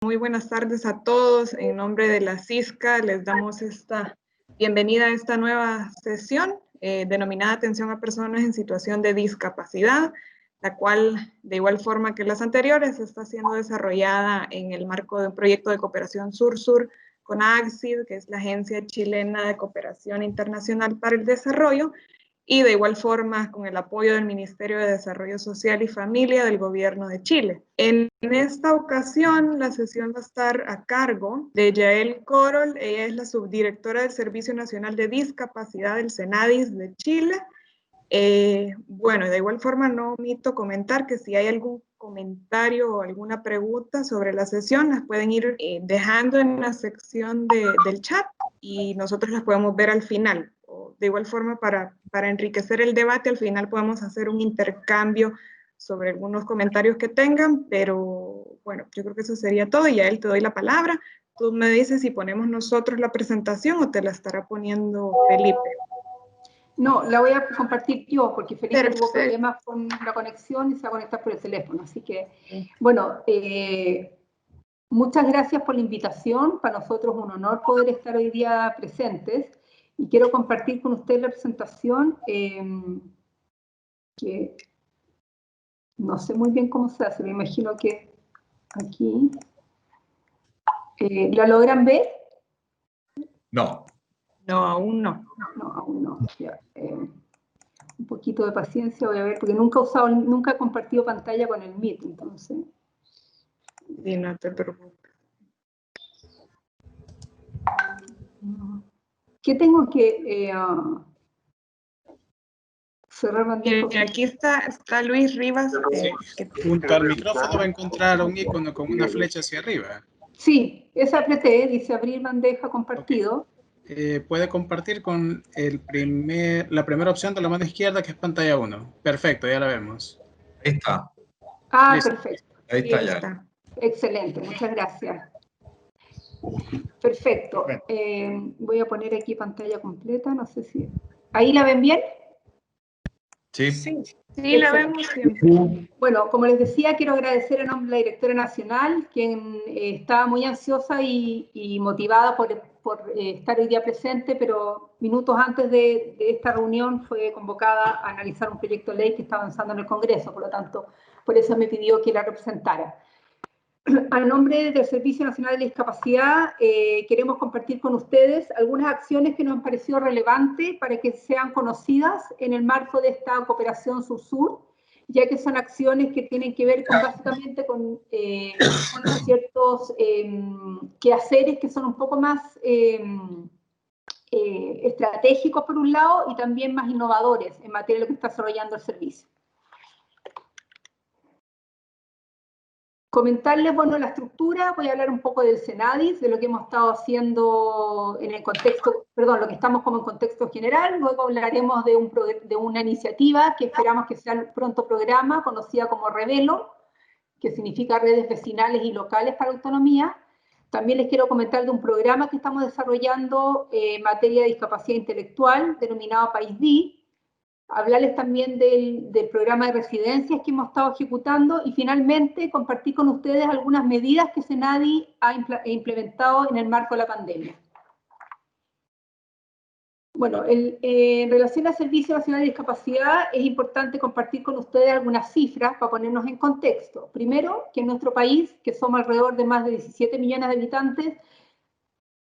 Muy buenas tardes a todos. En nombre de la CISCA les damos esta bienvenida a esta nueva sesión denominada Atención a Personas en Situación de Discapacidad, la cual, de igual forma que las anteriores, está siendo desarrollada en el marco de un proyecto de cooperación Sur-Sur con ACCID, que es la Agencia Chilena de Cooperación Internacional para el Desarrollo, y de igual forma con el apoyo del Ministerio de Desarrollo Social y Familia del Gobierno de Chile. En esta ocasión, la sesión va a estar a cargo de Yael Corol. Ella es la subdirectora del Servicio Nacional de Discapacidad del Senadis de Chile. Bueno, de igual forma no omito comentar que si hay algún comentario o alguna pregunta sobre la sesión, las pueden ir dejando en la sección del chat y nosotros las podemos ver al final. De igual forma, para enriquecer el debate, al final podemos hacer un intercambio sobre algunos comentarios que tengan, pero bueno, yo creo que eso sería todo y a él te doy la palabra. Tú me dices si ponemos nosotros la presentación o te la estará poniendo Felipe. No, la voy a compartir yo, porque Felipe tuvo problemas con la conexión y se va a conectar por el teléfono. Así que, bueno, muchas gracias por la invitación. Para nosotros es un honor poder estar hoy día presentes. Y quiero compartir con ustedes la presentación, que no sé muy bien cómo se hace. Me imagino que aquí. ¿La logran ver? No. No, aún no. No, aún no. Ya, un poquito de paciencia, voy a ver, porque nunca he compartido pantalla con el Meet, entonces. Sí, no te preocupes. ¿Qué tengo que cerrar bandeja? Aquí está Luis Rivas. Junto al micrófono va a encontrar un icono con una flecha hacia arriba. Sí, esa apreté, dice abrir bandeja compartido. Okay. Puede compartir con la primera opción de la mano izquierda, que es pantalla 1. Perfecto, ya la vemos. Ahí está. Ah, Listo. perfecto. Ahí está ya. Excelente, muchas gracias. Perfecto. Voy a poner aquí pantalla completa, no sé si... ¿Ahí la ven bien? Sí. Sí, la vemos siempre. Bueno, como les decía, quiero agradecer en nombre de la directora nacional, quien estaba muy ansiosa y motivada por estar hoy día presente, pero minutos antes de esta reunión fue convocada a analizar un proyecto de ley que está avanzando en el Congreso, por lo tanto, por eso me pidió que la representara. A nombre del Servicio Nacional de Discapacidad, queremos compartir con ustedes algunas acciones que nos han parecido relevantes para que sean conocidas en el marco de esta cooperación sur-sur, ya que son acciones que tienen que ver básicamente con ciertos quehaceres que son un poco más estratégicos por un lado y también más innovadores en materia de lo que está desarrollando el servicio. Comentarles, bueno, la estructura, voy a hablar un poco del Senadis, de lo que hemos estado haciendo en el contexto, perdón, lo que estamos como en contexto general, luego hablaremos de una iniciativa que esperamos que sea el pronto programa, conocida como Revelo, que significa Redes Vecinales y Locales para la Autonomía. También les quiero comentar de un programa que estamos desarrollando en materia de discapacidad intelectual, denominado País D. Hablarles también del programa de residencias que hemos estado ejecutando y finalmente compartir con ustedes algunas medidas que Senadi ha implementado en el marco de la pandemia. Bueno, en relación al Servicio Nacional de Discapacidad es importante compartir con ustedes algunas cifras para ponernos en contexto. Primero, que en nuestro país, que somos alrededor de más de 17 millones de habitantes,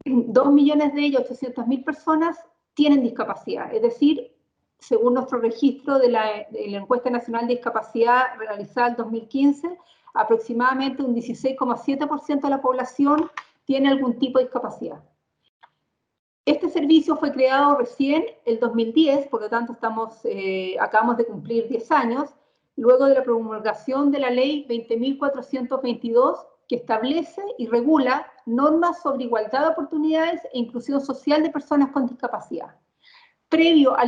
2 millones de ellos, 800.000 personas, tienen discapacidad, es decir, según nuestro registro de la Encuesta Nacional de Discapacidad realizada en 2015, aproximadamente un 16,7% de la población tiene algún tipo de discapacidad. Este servicio fue creado recién el 2010, por lo tanto acabamos de cumplir 10 años, luego de la promulgación de la ley 20.422, que establece y regula normas sobre igualdad de oportunidades e inclusión social de personas con discapacidad. Previo a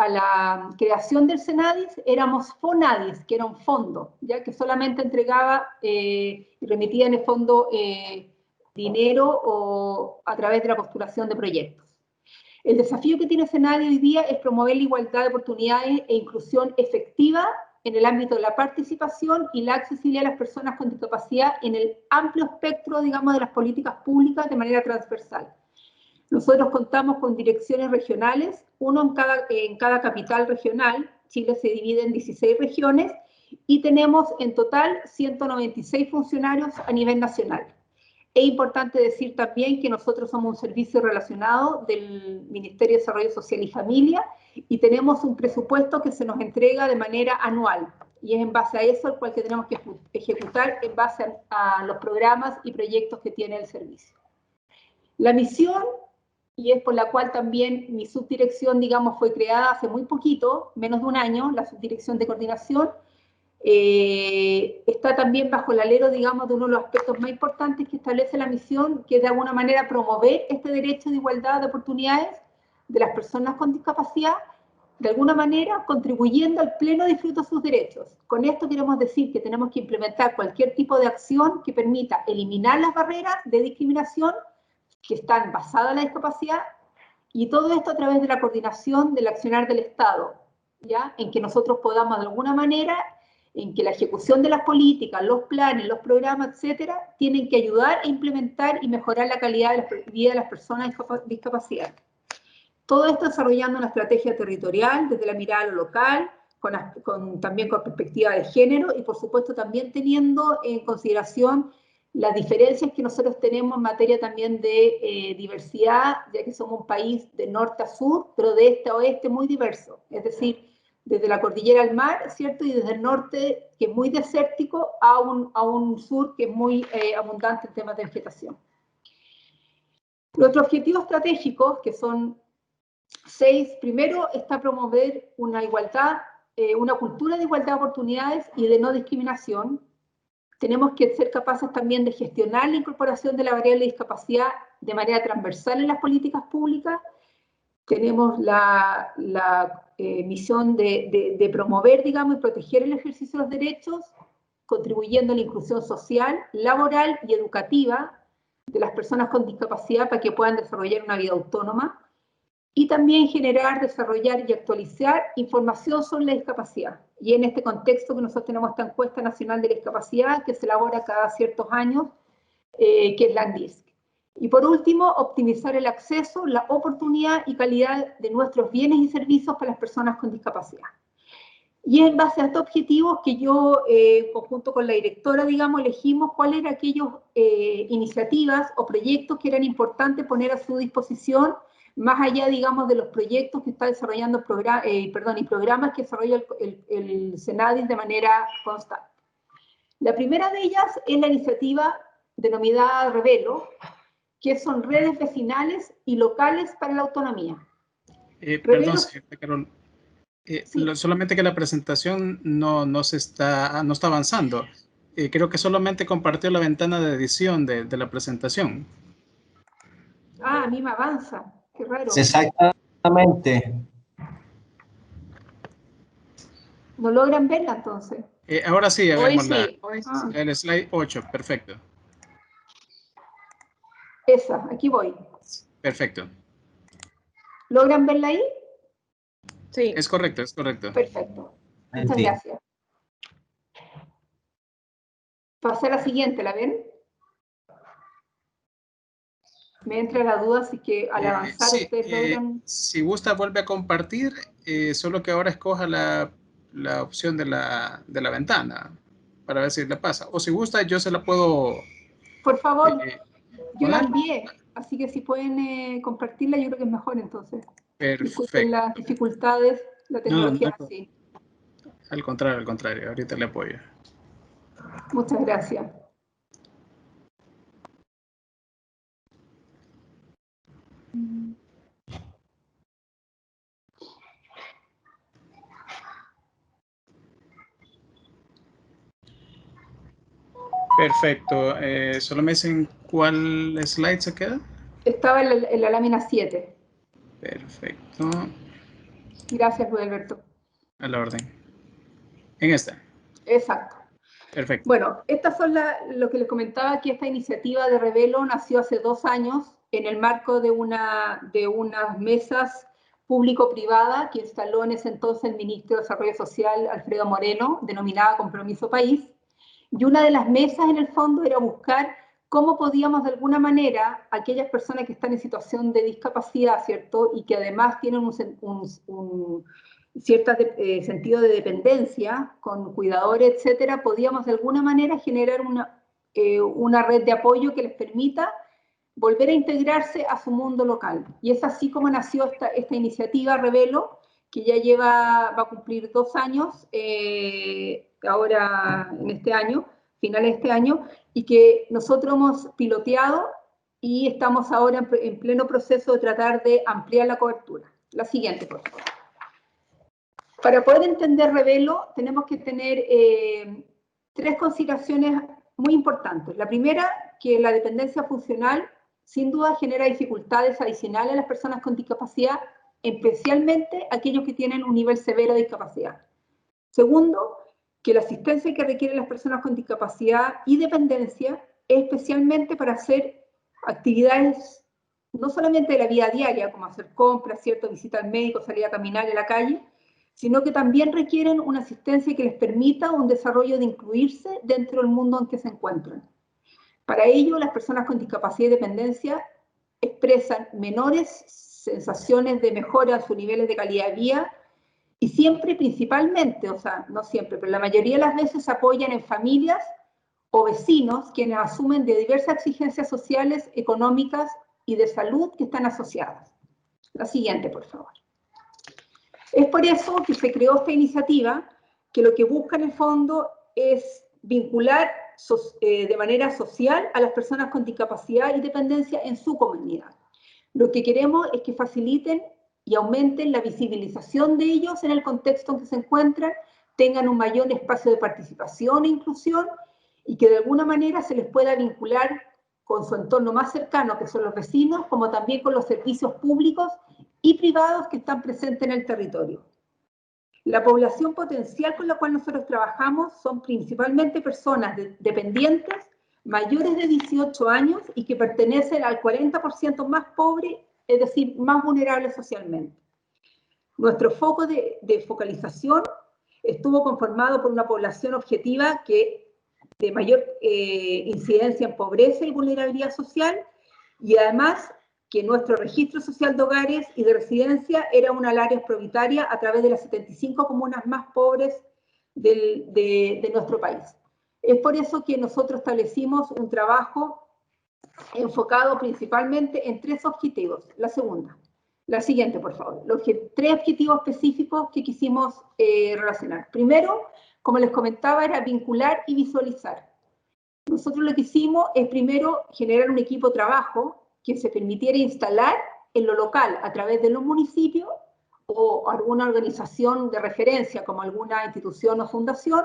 la creación del Senadis, éramos Fonadis, que era un fondo, ya que solamente entregaba y remitía en el fondo dinero o a través de la postulación de proyectos. El desafío que tiene Senadi hoy día es promover la igualdad de oportunidades e inclusión efectiva en el ámbito de la participación y la accesibilidad a las personas con discapacidad en el amplio espectro, digamos, de las políticas públicas de manera transversal. Nosotros contamos con direcciones regionales, uno en cada capital regional. Chile se divide en 16 regiones y tenemos en total 196 funcionarios a nivel nacional. Es importante decir también que nosotros somos un servicio relacionado del Ministerio de Desarrollo Social y Familia y tenemos un presupuesto que se nos entrega de manera anual y es en base a eso el cual que tenemos que ejecutar en base a los programas y proyectos que tiene el servicio. La misión, y es por la cual también mi subdirección, digamos, fue creada hace muy poquito, menos de un año, la subdirección de coordinación, está también bajo el alero, digamos, de uno de los aspectos más importantes que establece la misión, que es de alguna manera promover este derecho de igualdad de oportunidades de las personas con discapacidad, de alguna manera contribuyendo al pleno disfrute de sus derechos. Con esto queremos decir que tenemos que implementar cualquier tipo de acción que permita eliminar las barreras de discriminación que están basadas en la discapacidad, y todo esto a través de la coordinación del accionar del Estado, ¿ya? En que nosotros podamos de alguna manera, en que la ejecución de las políticas, los planes, los programas, etcétera, tienen que ayudar a implementar y mejorar la calidad de la vida de las personas con discapacidad. Todo esto desarrollando una estrategia territorial desde la mirada a lo local, también con perspectiva de género y por supuesto también teniendo en consideración las diferencias que nosotros tenemos en materia también de diversidad, ya que somos un país de norte a sur, pero de este a oeste muy diverso, es decir, desde la cordillera al mar, ¿cierto? Y desde el norte, que es muy desértico, a un sur que es muy abundante en temas de vegetación. Nuestros objetivos estratégicos, que son 6, primero está promover una igualdad, una cultura de igualdad de oportunidades y de no discriminación. Tenemos que ser capaces también de gestionar la incorporación de la variable de discapacidad de manera transversal en las políticas públicas. Tenemos la misión de promover, digamos, y proteger el ejercicio de los derechos, contribuyendo a la inclusión social, laboral y educativa de las personas con discapacidad para que puedan desarrollar una vida autónoma. Y también generar, desarrollar y actualizar información sobre la discapacidad. Y en este contexto que nosotros tenemos esta encuesta nacional de la discapacidad que se elabora cada ciertos años, que es la NDISC. Y por último, optimizar el acceso, la oportunidad y calidad de nuestros bienes y servicios para las personas con discapacidad. Y es en base a estos objetivos que yo, en conjunto con la directora, digamos, elegimos cuáles eran aquellas iniciativas o proyectos que eran importantes poner a su disposición, más allá, digamos, de los proyectos que está desarrollando y programas que desarrolla el Senadis de manera constante. La primera de ellas es la iniciativa denominada Revelo, que son redes vecinales y locales para la autonomía. Perdón, señorita Carol. Sí. Solamente que la presentación no está avanzando. Creo que solamente compartió la ventana de edición de la presentación. Ah, a mí me avanza. Qué raro. Exactamente. ¿No logran verla entonces? Ahora sí, ya Hoy vemos sí. el slide 8, perfecto. Esa, aquí voy. Perfecto. ¿Logran verla ahí? Sí. Es correcto, es correcto. Perfecto. Muchas gracias. Pasé a la siguiente, ¿la ven? Me entra la duda si que al avanzar Sí, ustedes logran... si gusta, vuelve a compartir, solo que ahora escoja la opción de la ventana para ver si le pasa. O si gusta, yo se la puedo... Por favor, yo la ¿poner? envié, así que si pueden compartirla, yo creo que es mejor entonces. Perfecto. Disculpen las dificultades, la tecnología No, así. al contrario, ahorita le apoyo. Muchas gracias. Perfecto. ¿Solo me dicen cuál slide se queda? Estaba en la lámina 7. Perfecto. Gracias, Luis Alberto. A la orden. En esta. Exacto. Perfecto. Bueno, estas son lo que les comentaba, que esta iniciativa de Revelo nació hace 2 años en el marco de unas mesas público-privada que instaló en ese entonces el ministro de Desarrollo Social, Alfredo Moreno, denominada Compromiso País. Y una de las mesas en el fondo era buscar cómo podíamos de alguna manera, aquellas personas que están en situación de discapacidad, ¿cierto? Y que además tienen un cierto sentido de dependencia con cuidadores, etcétera, podíamos de alguna manera generar una red de apoyo que les permita volver a integrarse a su mundo local. Y es así como nació esta iniciativa Revelo, que ya va a cumplir 2 años, ahora en este año, finales de este año, y que nosotros hemos piloteado y estamos ahora en pleno proceso de tratar de ampliar la cobertura. La siguiente, por favor. Para poder entender Revelo, tenemos que tener 3 consideraciones muy importantes. La primera, que la dependencia funcional sin duda genera dificultades adicionales a las personas con discapacidad, especialmente aquellos que tienen un nivel severo de discapacidad. Segundo, que la asistencia que requieren las personas con discapacidad y dependencia es especialmente para hacer actividades no solamente de la vida diaria, como hacer compras, ¿cierto? Visita al médico, salir a caminar en la calle, sino que también requieren una asistencia que les permita un desarrollo de incluirse dentro del mundo en que se encuentran. Para ello, las personas con discapacidad y dependencia expresan menores sensaciones de mejora en sus niveles de calidad de vida y siempre, principalmente, o sea, no siempre, pero la mayoría de las veces apoyan en familias o vecinos quienes asumen de diversas exigencias sociales, económicas y de salud que están asociadas. La siguiente, por favor. Es por eso que se creó esta iniciativa, que lo que busca en el fondo es vincular de manera social a las personas con discapacidad y dependencia en su comunidad. Lo que queremos es que faciliten y aumenten la visibilización de ellos en el contexto en que se encuentran, tengan un mayor espacio de participación e inclusión y que de alguna manera se les pueda vincular con su entorno más cercano, que son los vecinos, como también con los servicios públicos y privados que están presentes en el territorio. La población potencial con la cual nosotros trabajamos son principalmente personas dependientes mayores de 18 años y que pertenecen al 40% más pobre, es decir, más vulnerable socialmente. Nuestro foco de focalización estuvo conformado por una población objetiva de mayor incidencia en pobreza y vulnerabilidad social, y además que nuestro registro social de hogares y de residencia era una área prioritaria a través de las 75 comunas más pobres de nuestro país. Es por eso que nosotros establecimos un trabajo enfocado principalmente en 3 objetivos. La siguiente, por favor. Los 3 objetivos específicos que quisimos relacionar. Primero, como les comentaba, era vincular y visualizar. Nosotros lo que hicimos es primero generar un equipo de trabajo que se permitiera instalar en lo local a través de los municipios o alguna organización de referencia como alguna institución o fundación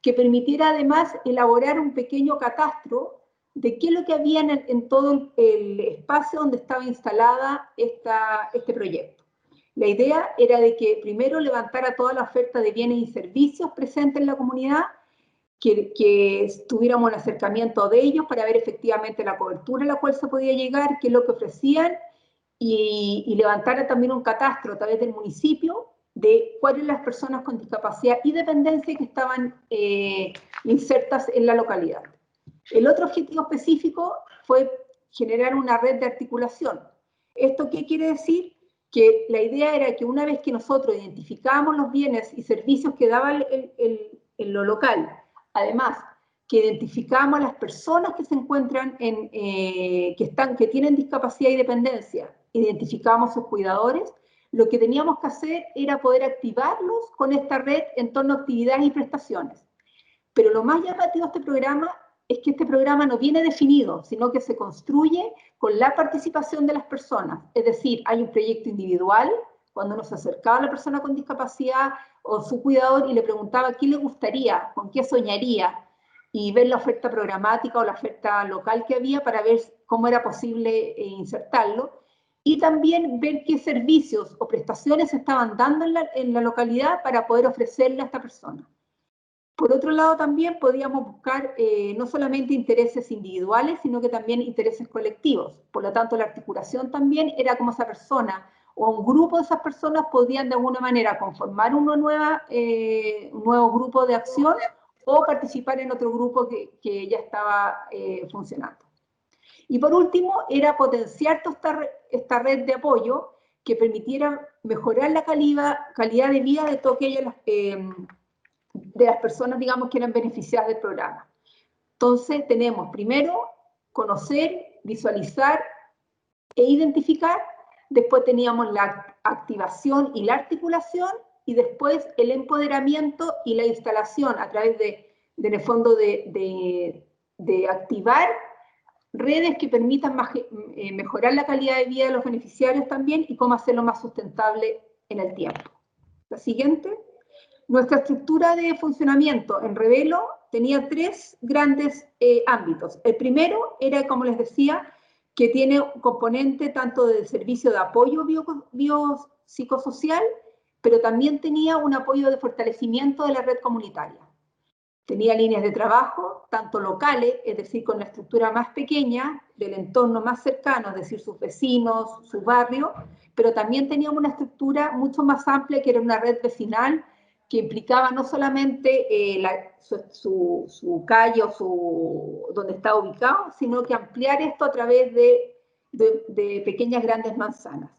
que permitiera además elaborar un pequeño catastro de qué es lo que había en todo el espacio donde estaba instalada este proyecto. La idea era de que primero levantara toda la oferta de bienes y servicios presentes en la comunidad, que tuviéramos un acercamiento de ellos para ver efectivamente la cobertura a la cual se podía llegar, qué es lo que ofrecían, y levantar también un catastro a través del municipio de cuáles las personas con discapacidad y dependencia que estaban insertas en la localidad. El otro objetivo específico fue generar una red de articulación. ¿Esto qué quiere decir? Que la idea era que una vez que nosotros identificábamos los bienes y servicios que daba en lo local, además que identificábamos a las personas que se encuentran que tienen discapacidad y dependencia, identificábamos sus cuidadores, lo que teníamos que hacer era poder activarlos con esta red en torno a actividades y prestaciones. Pero lo más llamativo de este programa es que este programa no viene definido, sino que se construye con la participación de las personas. Es decir, hay un proyecto individual, cuando nos acercaba a la persona con discapacidad o su cuidador y le preguntaba qué le gustaría, con qué soñaría, y ver la oferta programática o la oferta local que había para ver cómo era posible insertarlo, y también ver qué servicios o prestaciones se estaban dando en la localidad para poder ofrecerle a esta persona. Por otro lado, también podíamos buscar no solamente intereses individuales, sino que también intereses colectivos. Por lo tanto, la articulación también era cómo esa persona o un grupo de esas personas podían de alguna manera conformar un nuevo grupo de acción o participar en otro grupo que ya estaba funcionando. Y por último, era potenciar toda esta red de apoyo que permitiera mejorar la calidad de vida de todas aquellas de las personas, digamos, que eran beneficiadas del programa. Entonces, tenemos primero conocer, visualizar e identificar, después teníamos la activación y la articulación, y después el empoderamiento y la instalación a través en el fondo de activar redes que permitan mejorar la calidad de vida de los beneficiarios también, y cómo hacerlo más sustentable en el tiempo. La siguiente. Nuestra estructura de funcionamiento en Revelo tenía tres grandes ámbitos. El primero era, como les decía, que tiene un componente tanto de servicio de apoyo biopsicosocial, pero también tenía un apoyo de fortalecimiento de la red comunitaria. Tenía líneas de trabajo, tanto locales, es decir, con la estructura más pequeña, del entorno más cercano, es decir, sus vecinos, su barrio, pero también tenía una estructura mucho más amplia, que era una red vecinal, que implicaba no solamente su calle o donde estaba ubicado, sino que ampliar esto a través de pequeñas grandes manzanas.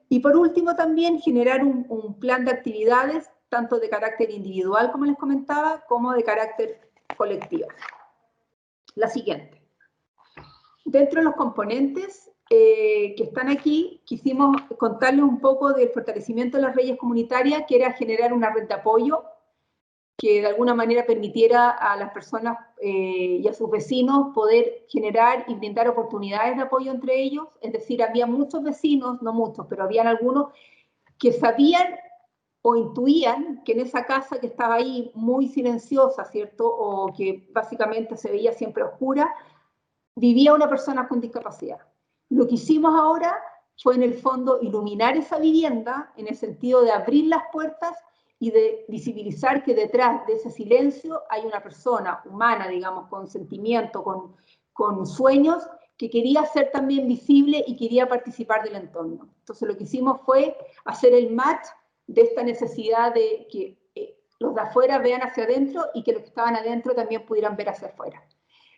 Y por último también generar un plan de actividades, tanto de carácter individual, como les comentaba, como de carácter colectivo. La siguiente. Dentro de los componentes que están aquí, quisimos contarles un poco del fortalecimiento de las redes comunitarias, que era generar una red de apoyo que de alguna manera permitiera a las personas y a sus vecinos poder generar y brindar oportunidades de apoyo entre ellos. Es decir, había muchos vecinos, no muchos, pero habían algunos que sabían o intuían que en esa casa que estaba ahí muy silenciosa, ¿cierto? O que básicamente se veía siempre oscura, vivía una persona con discapacidad. Lo que hicimos ahora fue, en el fondo, iluminar esa vivienda en el sentido de abrir las puertas y de visibilizar que detrás de ese silencio hay una persona humana, digamos, con sentimiento, con sueños, que quería ser también visible y quería participar del entorno. Entonces lo que hicimos fue hacer el match de esta necesidad de que los de afuera vean hacia adentro y que los que estaban adentro también pudieran ver hacia afuera.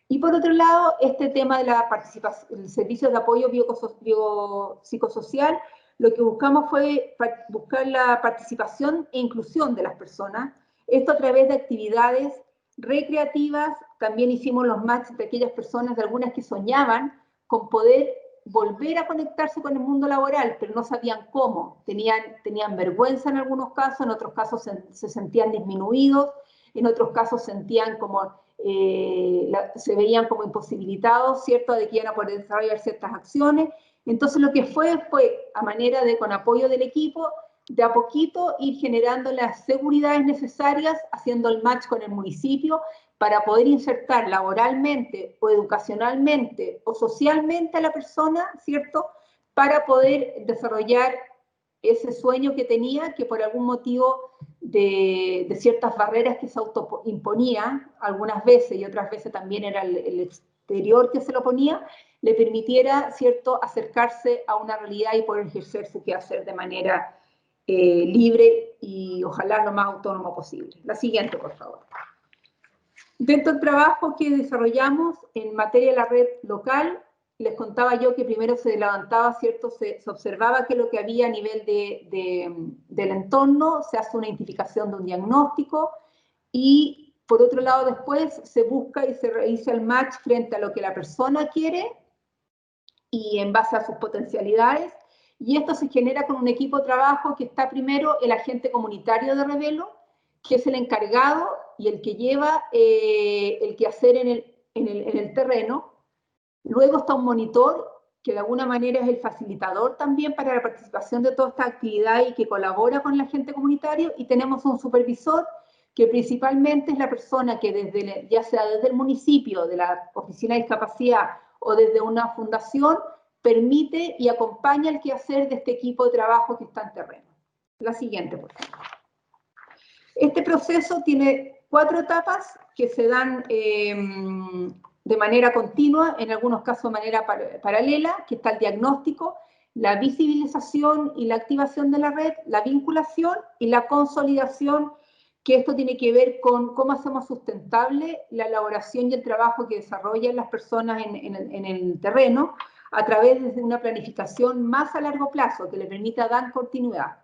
Y por otro lado, este tema de la participación, el servicio de apoyo biopsicosocial, lo que buscamos fue buscar la participación e inclusión de las personas, esto a través de actividades recreativas. También hicimos los matches de aquellas personas, de algunas que soñaban con poder volver a conectarse con el mundo laboral, pero no sabían cómo, tenían vergüenza en algunos casos, en otros casos se sentían disminuidos, en otros casos sentían como se veían como imposibilitados, ¿cierto?, de que iban a poder desarrollar ciertas acciones. Entonces lo que fue a manera de, con apoyo del equipo, de a poquito ir generando las seguridades necesarias, haciendo el match con el municipio para poder insertar laboralmente o educacionalmente o socialmente a la persona, ¿cierto?, para poder desarrollar ese sueño que tenía, que por algún motivo de ciertas barreras que se autoimponía algunas veces y otras veces también era el exterior que se lo ponía, le permitiera, ¿cierto?, acercarse a una realidad y poder ejercer su quehacer de manera libre y ojalá lo más autónomo posible. La siguiente, por favor. Dentro del trabajo que desarrollamos en materia de la red local, les contaba yo que primero se levantaba, ¿cierto? Se observaba que lo que había a nivel del entorno, se hace una identificación de un diagnóstico y, por otro lado, después se busca y se realiza el match frente a lo que la persona quiere y en base a sus potencialidades. Y esto se genera con un equipo de trabajo que está primero el agente comunitario de Revelo, que es el encargado y el que lleva el quehacer en el terreno. Luego está un monitor, que de alguna manera es el facilitador también para la participación de toda esta actividad y que colabora con el agente comunitario. Y tenemos un supervisor, que principalmente es la persona que ya sea desde el municipio, de la oficina de discapacidad o desde una fundación, permite y acompaña el quehacer de este equipo de trabajo que está en terreno. La siguiente, por favor. Este proceso tiene 4 etapas que se dan de manera continua, en algunos casos de manera paralela, que está el diagnóstico, la visibilización y la activación de la red, la vinculación y la consolidación, que esto tiene que ver con cómo hacemos sustentable la elaboración y el trabajo que desarrollan las personas en el terreno a través de una planificación más a largo plazo que le permita dar continuidad.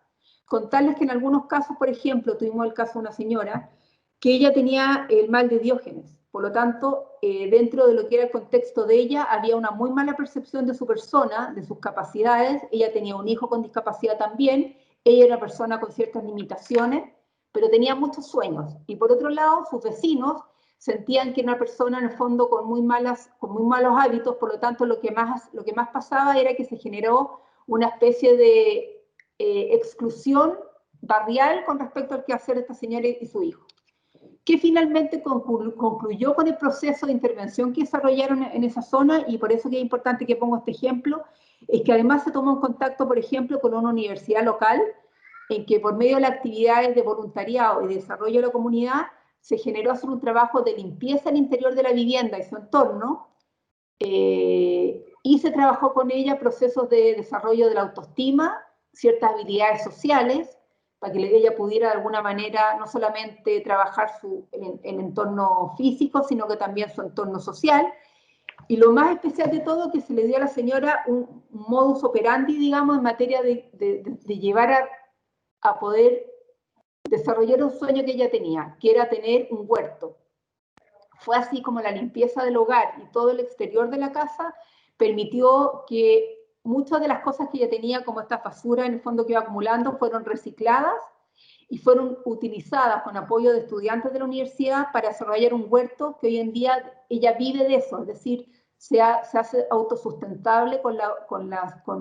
Contarles que en algunos casos, por ejemplo, tuvimos el caso de una señora que ella tenía el mal de Diógenes. Por lo tanto, dentro de lo que era el contexto de ella, había una muy mala percepción de su persona, de sus capacidades. Ella tenía un hijo con discapacidad también. Ella era una persona con ciertas limitaciones, pero tenía muchos sueños. Y por otro lado, sus vecinos sentían que era una persona en el fondo con muy malos hábitos. Por lo tanto, lo que más pasaba era que se generó una especie de exclusión barrial con respecto al quehacer de esta señora y su hijo, que finalmente concluyó con el proceso de intervención que desarrollaron en esa zona, y por eso que es importante que pongo este ejemplo, es que además se tomó en contacto, por ejemplo, con una universidad local, en que por medio de las actividades de voluntariado y de desarrollo de la comunidad, se generó hacer un trabajo de limpieza al interior de la vivienda y su entorno, y se trabajó con ella procesos de desarrollo de la autoestima, ciertas habilidades sociales, para que ella pudiera de alguna manera no solamente trabajar el entorno físico, sino que también su entorno social. Y lo más especial de todo, que se le dio a la señora un modus operandi, digamos, en materia de llevar a poder desarrollar un sueño que ella tenía, que era tener un huerto. Fue así como la limpieza del hogar y todo el exterior de la casa permitió que muchas de las cosas que ella tenía, como esta basura en el fondo que iba acumulando, fueron recicladas y fueron utilizadas con apoyo de estudiantes de la universidad para desarrollar un huerto que hoy en día ella vive de eso, es decir, se hace autosustentable con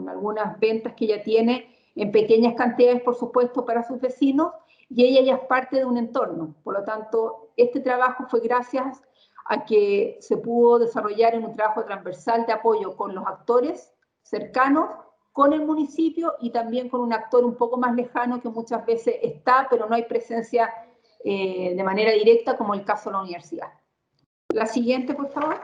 algunas ventas que ella tiene en pequeñas cantidades, por supuesto, para sus vecinos, y ella ya es parte de un entorno. Por lo tanto, este trabajo fue gracias a que se pudo desarrollar en un trabajo transversal de apoyo con los actores cercanos, con el municipio y también con un actor un poco más lejano que muchas veces está, pero no hay presencia de manera directa, como el caso de la universidad. La siguiente, por favor.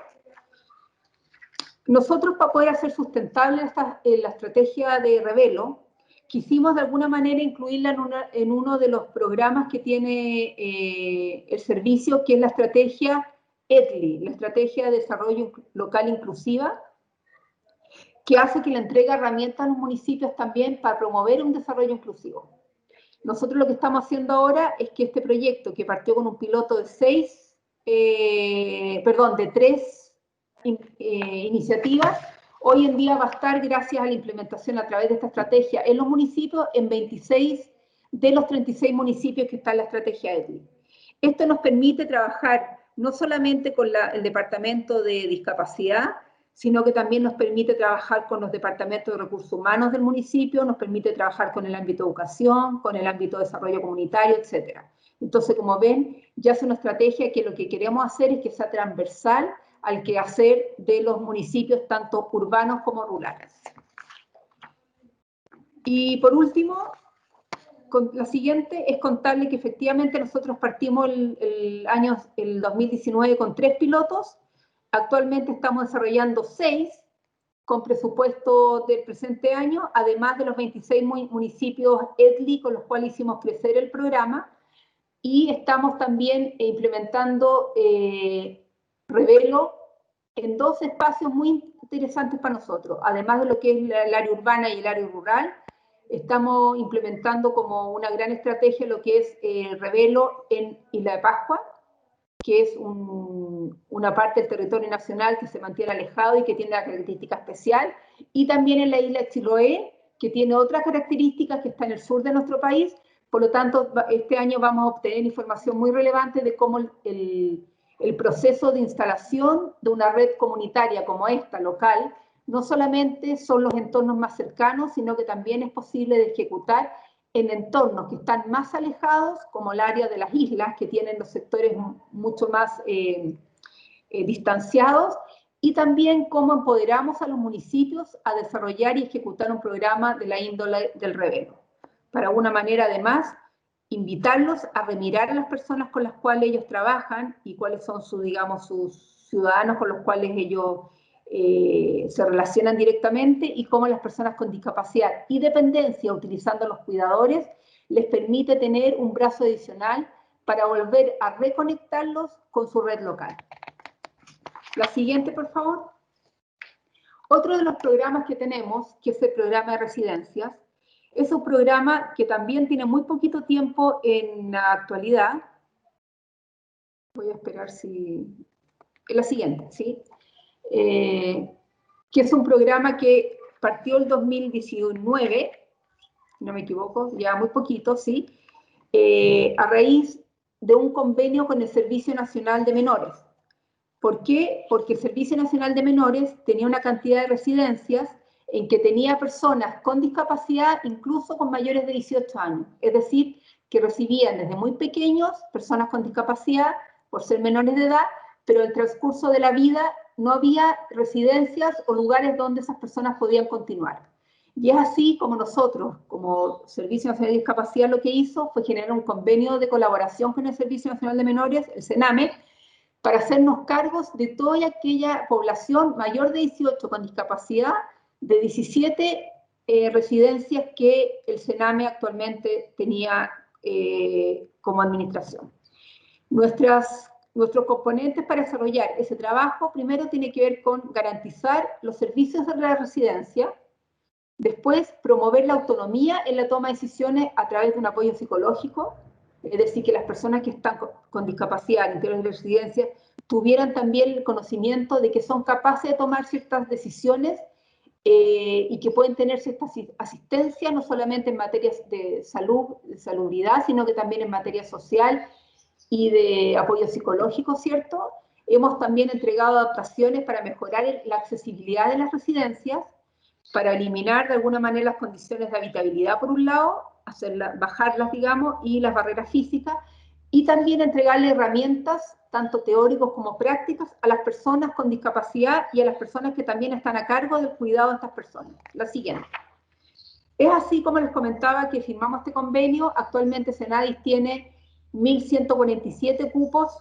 Nosotros, para poder hacer sustentable la estrategia de Revelo, quisimos de alguna manera incluirla en uno de los programas que tiene el servicio, que es la estrategia EDLI, la Estrategia de Desarrollo Local Inclusiva, que hace que le entregue herramientas a los municipios también para promover un desarrollo inclusivo. Nosotros lo que estamos haciendo ahora es que este proyecto, que partió con un piloto de 3 iniciativas, hoy en día va a estar, gracias a la implementación a través de esta estrategia en los municipios, en 26 de los 36 municipios que está en la estrategia EDLI. Esto nos permite trabajar no solamente con el Departamento de Discapacidad, sino que también nos permite trabajar con los departamentos de recursos humanos del municipio, nos permite trabajar con el ámbito de educación, con el ámbito de desarrollo comunitario, etc. Entonces, como ven, ya es una estrategia que lo que queremos hacer es que sea transversal al quehacer de los municipios, tanto urbanos como rurales. Y por último, la siguiente es contarle que efectivamente nosotros partimos el 2019 con 3 pilotos. Actualmente estamos desarrollando 6 con presupuesto del presente año, además de los 26 municipios EDLI con los cuales hicimos crecer el programa, y estamos también implementando Revelo en 2 espacios muy interesantes para nosotros. Además de lo que es el área urbana y el área rural, estamos implementando como una gran estrategia lo que es Revelo en Isla de Pascua, que es una parte del territorio nacional que se mantiene alejado y que tiene una característica especial, y también en la isla de Chiloé, que tiene otras características, que está en el sur de nuestro país. Por lo tanto, este año vamos a obtener información muy relevante de cómo el proceso de instalación de una red comunitaria como esta, local, no solamente son los entornos más cercanos, sino que también es posible de ejecutar en entornos que están más alejados, como el área de las islas, que tienen los sectores mucho más distanciados, y también cómo empoderamos a los municipios a desarrollar y ejecutar un programa de la índole del Revelo. Para alguna manera, además, invitarlos a remirar a las personas con las cuales ellos trabajan y cuáles son sus ciudadanos con los cuales ellos se relacionan directamente y cómo las personas con discapacidad y dependencia, utilizando los cuidadores, les permite tener un brazo adicional para volver a reconectarlos con su red local. La siguiente, por favor. Otro de los programas que tenemos, que es el programa de residencias, es un programa que también tiene muy poquito tiempo en la actualidad. Voy a esperar si... La siguiente, ¿sí? Que es un programa que partió el 2019, si no me equivoco, ya muy poquito, ¿sí? A raíz de un convenio con el Servicio Nacional de Menores. ¿Por qué? Porque el Servicio Nacional de Menores tenía una cantidad de residencias en que tenía personas con discapacidad, incluso con mayores de 18 años. Es decir, que recibían desde muy pequeños personas con discapacidad por ser menores de edad, pero en el transcurso de la vida no había residencias o lugares donde esas personas podían continuar. Y es así como nosotros, como Servicio Nacional de Discapacidad, lo que hizo fue generar un convenio de colaboración con el Servicio Nacional de Menores, el CENAME, para hacernos cargos de toda aquella población mayor de 18 con discapacidad, de 17 residencias que el CENAME actualmente tenía como administración. Nuestros componentes para desarrollar ese trabajo, primero tiene que ver con garantizar los servicios de la residencia, después promover la autonomía en la toma de decisiones a través de un apoyo psicológico, es decir, que las personas que están con discapacidad al interior de la residencia tuvieran también el conocimiento de que son capaces de tomar ciertas decisiones y que pueden tener cierta asistencia, no solamente en materias de salud, de salubridad, sino que también en materia social y de apoyo psicológico, ¿cierto? Hemos también entregado adaptaciones para mejorar la accesibilidad de las residencias, para eliminar de alguna manera las condiciones de habitabilidad por un lado, bajarlas, digamos, y las barreras físicas, y también entregarle herramientas, tanto teóricos como prácticas, a las personas con discapacidad y a las personas que también están a cargo del cuidado de estas personas. La siguiente. Es así como les comentaba que firmamos este convenio. Actualmente Senadis tiene 1.147 cupos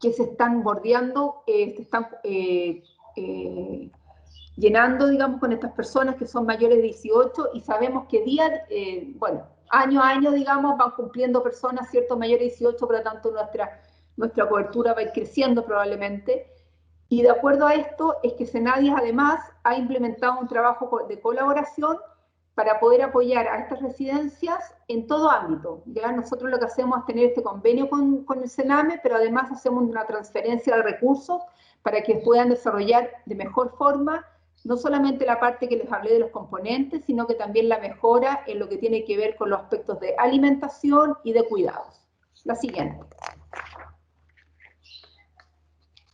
que se están bordeando, se están llenando, digamos, con estas personas que son mayores de 18 y sabemos que año a año, digamos, van cumpliendo personas, ¿cierto?, mayores de 18, por lo tanto nuestra cobertura va a ir creciendo probablemente. Y de acuerdo a esto es que Senadis además ha implementado un trabajo de colaboración para poder apoyar a estas residencias en todo ámbito. ¿Ya? Nosotros lo que hacemos es tener este convenio con el CENAME, pero además hacemos una transferencia de recursos para que puedan desarrollar de mejor forma no solamente la parte que les hablé de los componentes, sino que también la mejora en lo que tiene que ver con los aspectos de alimentación y de cuidados. La siguiente.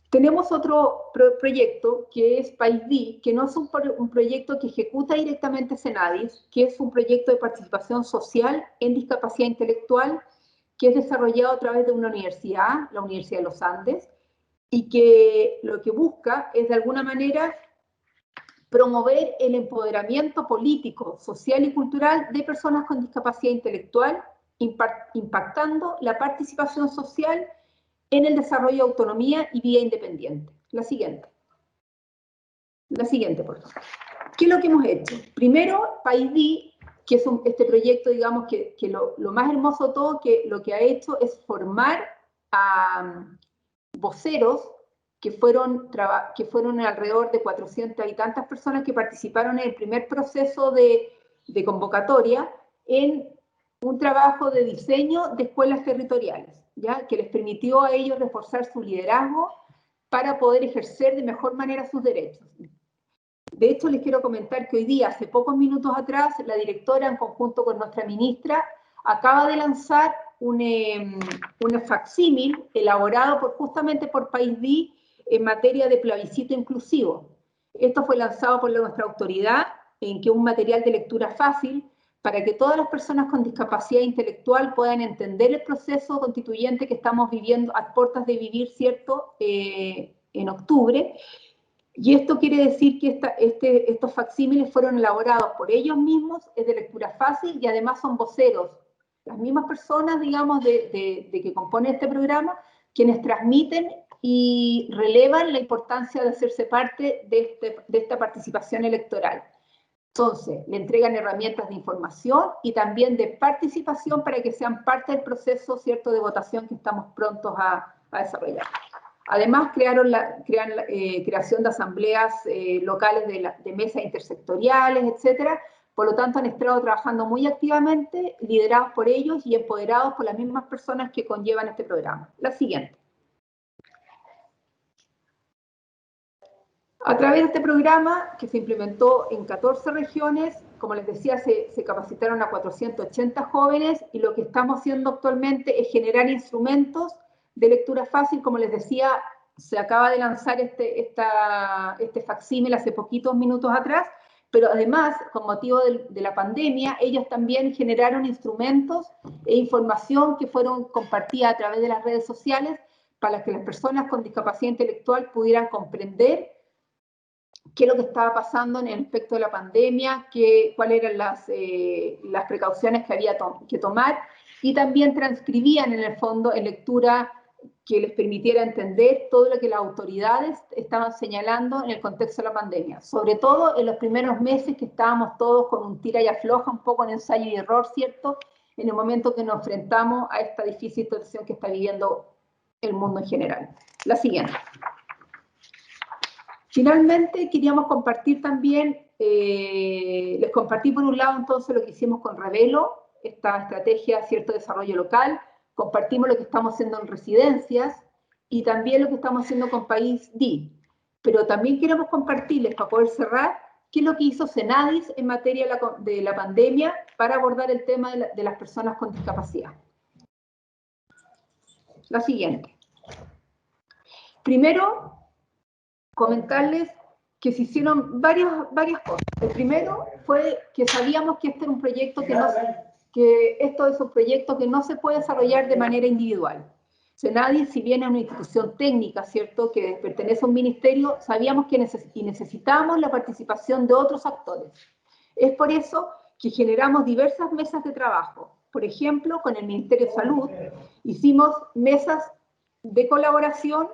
Tenemos otro proyecto que es PAISD, que no es un proyecto que ejecuta directamente Senadis, que es un proyecto de participación social en discapacidad intelectual, que es desarrollado a través de una universidad, la Universidad de los Andes, y que lo que busca es de alguna manera promover el empoderamiento político, social y cultural de personas con discapacidad intelectual, impactando la participación social en el desarrollo de autonomía y vida independiente. La siguiente. La siguiente, por favor. ¿Qué es lo que hemos hecho? Primero, PAISD, que es este proyecto, digamos, que lo más hermoso de todo, que lo que ha hecho es formar a voceros que fueron alrededor de 400 y tantas personas que participaron en el primer proceso de convocatoria en un trabajo de diseño de escuelas territoriales, ¿ya? Que les permitió a ellos reforzar su liderazgo para poder ejercer de mejor manera sus derechos. De hecho, les quiero comentar que hoy día, hace pocos minutos atrás, la directora, en conjunto con nuestra ministra, acaba de lanzar un facsímil elaborado justamente por PAISD en materia de plebiscito inclusivo. Esto fue lanzado por nuestra autoridad, en que es un material de lectura fácil para que todas las personas con discapacidad intelectual puedan entender el proceso constituyente que estamos viviendo, a puertas de vivir, ¿cierto?, en octubre. Y esto quiere decir que estos facsímiles fueron elaborados por ellos mismos, es de lectura fácil y además son voceros, las mismas personas, digamos, de que componen este programa, quienes transmiten y relevan la importancia de hacerse parte de esta participación electoral. Entonces, le entregan herramientas de información y también de participación para que sean parte del proceso, ¿cierto?, de votación que estamos prontos a desarrollar. Además, crean creación de asambleas locales de mesas intersectoriales, etcétera. Por lo tanto, han estado trabajando muy activamente, liderados por ellos y empoderados por las mismas personas que conllevan este programa. La siguiente. A través de este programa, que se implementó en 14 regiones, como les decía, se capacitaron a 480 jóvenes, y lo que estamos haciendo actualmente es generar instrumentos de lectura fácil. Como les decía, se acaba de lanzar este facsímil hace poquitos minutos atrás, pero además, con motivo de la pandemia, ellos también generaron instrumentos e información que fueron compartidas a través de las redes sociales para que las personas con discapacidad intelectual pudieran comprender qué es lo que estaba pasando en el aspecto de la pandemia, cuáles eran las precauciones que había que tomar, y también transcribían en el fondo en lectura que les permitiera entender todo lo que las autoridades estaban señalando en el contexto de la pandemia. Sobre todo en los primeros meses que estábamos todos con un tira y afloja, un poco en ensayo y error, ¿cierto?, en el momento que nos enfrentamos a esta difícil situación que está viviendo el mundo en general. La siguiente. Finalmente, queríamos compartir también, les compartí por un lado entonces lo que hicimos con Revelo, esta estrategia de cierto desarrollo local. Compartimos lo que estamos haciendo en residencias y también lo que estamos haciendo con País D. Pero también queremos compartirles, para poder cerrar, qué es lo que hizo Senadis en materia de la pandemia para abordar el tema de las personas con discapacidad. La siguiente. Primero, comentarles que se hicieron varias cosas. El primero fue que sabíamos que este era un proyecto esto es un proyecto que no se puede desarrollar de manera individual. Senadis, si bien es una institución técnica, ¿cierto?, que pertenece a un ministerio, sabíamos que necesitábamos la participación de otros actores. Es por eso que generamos diversas mesas de trabajo. Por ejemplo, con el Ministerio de Salud hicimos mesas de colaboración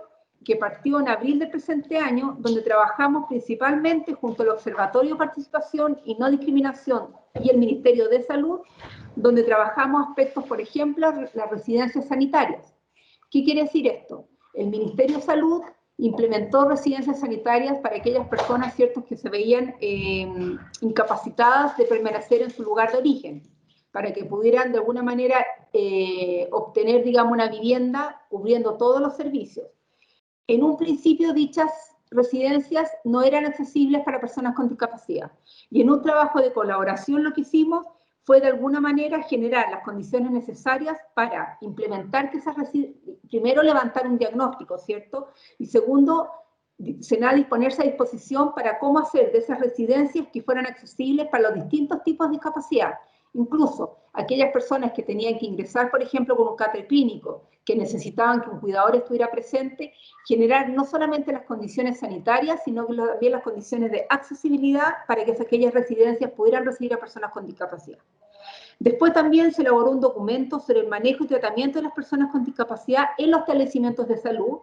que partió en abril del presente año, donde trabajamos principalmente junto al Observatorio de Participación y No Discriminación y el Ministerio de Salud, donde trabajamos aspectos, por ejemplo, las residencias sanitarias. ¿Qué quiere decir esto? El Ministerio de Salud implementó residencias sanitarias para aquellas personas, ¿cierto?, que se veían incapacitadas de permanecer en su lugar de origen, para que pudieran de alguna manera obtener, digamos, una vivienda cubriendo todos los servicios. En un principio, dichas residencias no eran accesibles para personas con discapacidad. Y en un trabajo de colaboración lo que hicimos fue de alguna manera generar las condiciones necesarias para implementar que esas residencias, primero levantar un diagnóstico, ¿cierto? Y segundo, Senadis ponerse a disposición para cómo hacer de esas residencias que fueran accesibles para los distintos tipos de discapacidad. Incluso aquellas personas que tenían que ingresar, por ejemplo, con un catéter clínico, que necesitaban que un cuidador estuviera presente, generar no solamente las condiciones sanitarias, sino que también las condiciones de accesibilidad para que aquellas residencias pudieran recibir a personas con discapacidad. Después también se elaboró un documento sobre el manejo y tratamiento de las personas con discapacidad en los establecimientos de salud,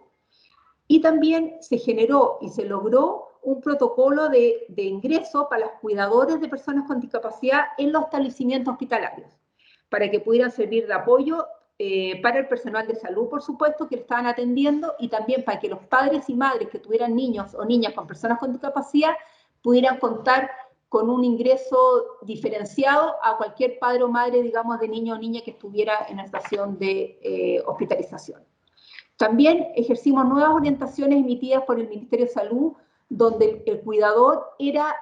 y también se generó y se logró un protocolo de ingreso para los cuidadores de personas con discapacidad en los establecimientos hospitalarios, para que pudieran servir de apoyo para el personal de salud, por supuesto, que lo estaban atendiendo, y también para que los padres y madres que tuvieran niños o niñas con personas con discapacidad pudieran contar con un ingreso diferenciado a cualquier padre o madre, digamos, de niño o niña que estuviera en la estación de hospitalización. También ejercimos nuevas orientaciones emitidas por el Ministerio de Salud, donde el cuidador era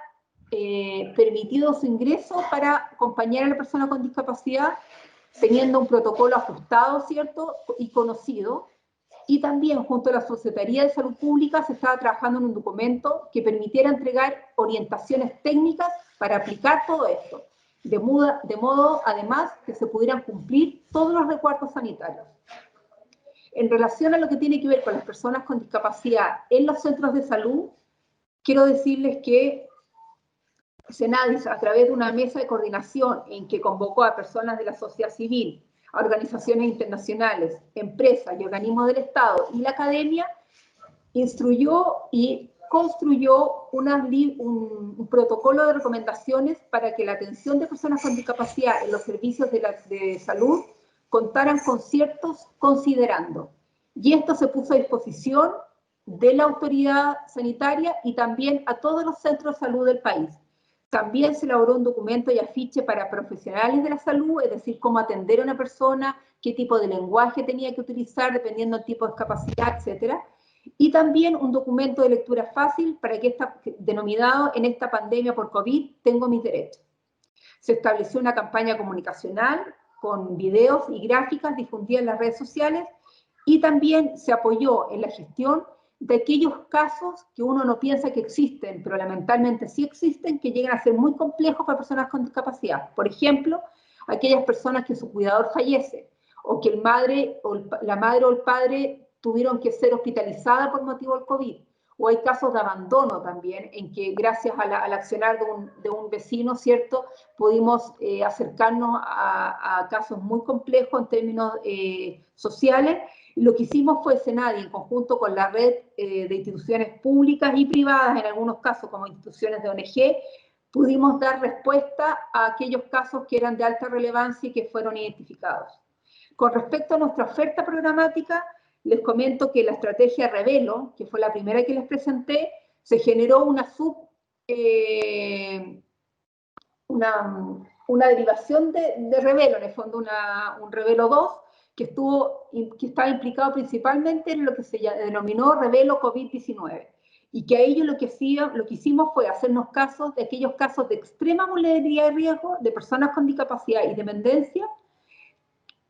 permitido su ingreso para acompañar a la persona con discapacidad, teniendo un protocolo ajustado, ¿cierto?, y conocido. Y también, junto a la Secretaría de Salud Pública, se estaba trabajando en un documento que permitiera entregar orientaciones técnicas para aplicar todo esto, de modo, además, que se pudieran cumplir todos los recuerdos sanitarios. En relación a lo que tiene que ver con las personas con discapacidad en los centros de salud, quiero decirles que Senadis, a través de una mesa de coordinación en que convocó a personas de la sociedad civil, a organizaciones internacionales, empresas y organismos del Estado y la academia, instruyó y construyó un protocolo de recomendaciones para que la atención de personas con discapacidad en los servicios de salud contaran con ciertos considerando. Y esto se puso a disposición de la autoridad sanitaria y también a todos los centros de salud del país. También se elaboró un documento y afiche para profesionales de la salud, es decir, cómo atender a una persona, qué tipo de lenguaje tenía que utilizar dependiendo del tipo de discapacidad, etcétera. Y también un documento de lectura fácil para que denominado en esta pandemia por COVID, tengo mis derechos. Se estableció una campaña comunicacional con videos y gráficas difundidas en las redes sociales y también se apoyó en la gestión de aquellos casos que uno no piensa que existen, pero lamentablemente sí existen, que llegan a ser muy complejos para personas con discapacidad. Por ejemplo, aquellas personas que su cuidador fallece, o que la madre o el padre tuvieron que ser hospitalizadas por motivo del COVID, o hay casos de abandono también, en que gracias al accionar de un vecino, ¿cierto?, pudimos acercarnos a casos muy complejos en términos sociales. Lo que hicimos fue Senadi, en conjunto con la red de instituciones públicas y privadas, en algunos casos como instituciones de ONG, pudimos dar respuesta a aquellos casos que eran de alta relevancia y que fueron identificados. Con respecto a nuestra oferta programática, les comento que la estrategia Revelo, que fue la primera que les presenté, se generó una derivación de Revelo, en el fondo un Revelo 2, que estaba implicado principalmente en lo que se denominó Revelo COVID-19. Y que a ellos lo que hicimos fue hacernos casos de aquellos casos de extrema vulnerabilidad y riesgo de personas con discapacidad y dependencia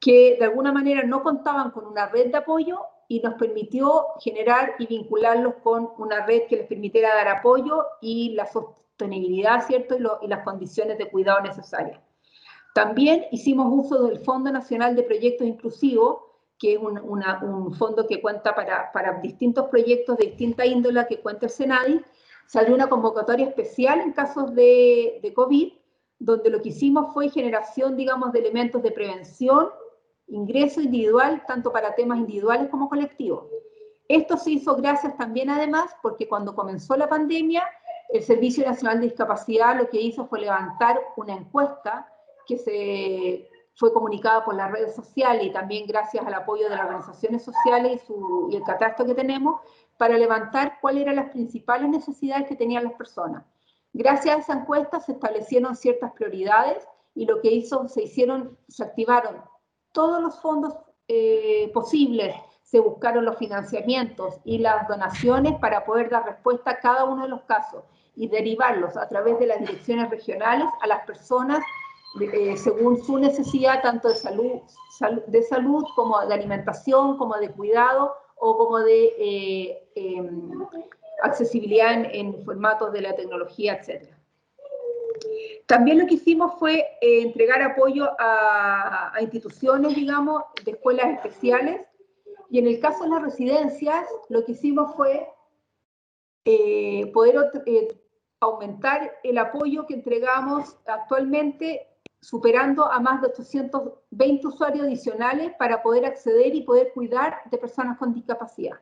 que de alguna manera no contaban con una red de apoyo y nos permitió generar y vincularlos con una red que les permitiera dar apoyo y la sostenibilidad, ¿cierto?, y las condiciones de cuidado necesarias. También hicimos uso del Fondo Nacional de Proyectos Inclusivos, que es un fondo que cuenta para distintos proyectos de distinta índole que cuenta el Senadi. Salió una convocatoria especial en casos de COVID, donde lo que hicimos fue generación, digamos, de elementos de prevención, ingreso individual, tanto para temas individuales como colectivos. Esto se hizo gracias también, además, porque cuando comenzó la pandemia, el Servicio Nacional de Discapacidad lo que hizo fue levantar una encuesta que fue comunicada por las redes sociales y también gracias al apoyo de las organizaciones sociales y el catastro que tenemos, para levantar cuáles eran las principales necesidades que tenían las personas. Gracias a esa encuesta se establecieron ciertas prioridades y lo que se activaron todos los fondos posibles, se buscaron los financiamientos y las donaciones para poder dar respuesta a cada uno de los casos y derivarlos a través de las direcciones regionales a las personas según su necesidad, tanto de salud como de alimentación, como de cuidado o como de accesibilidad en formatos de la tecnología, etc. También lo que hicimos fue entregar apoyo a instituciones, digamos, de escuelas especiales, y en el caso de las residencias, lo que hicimos fue poder aumentar el apoyo que entregamos actualmente, superando a más de 820 usuarios adicionales para poder acceder y poder cuidar de personas con discapacidad.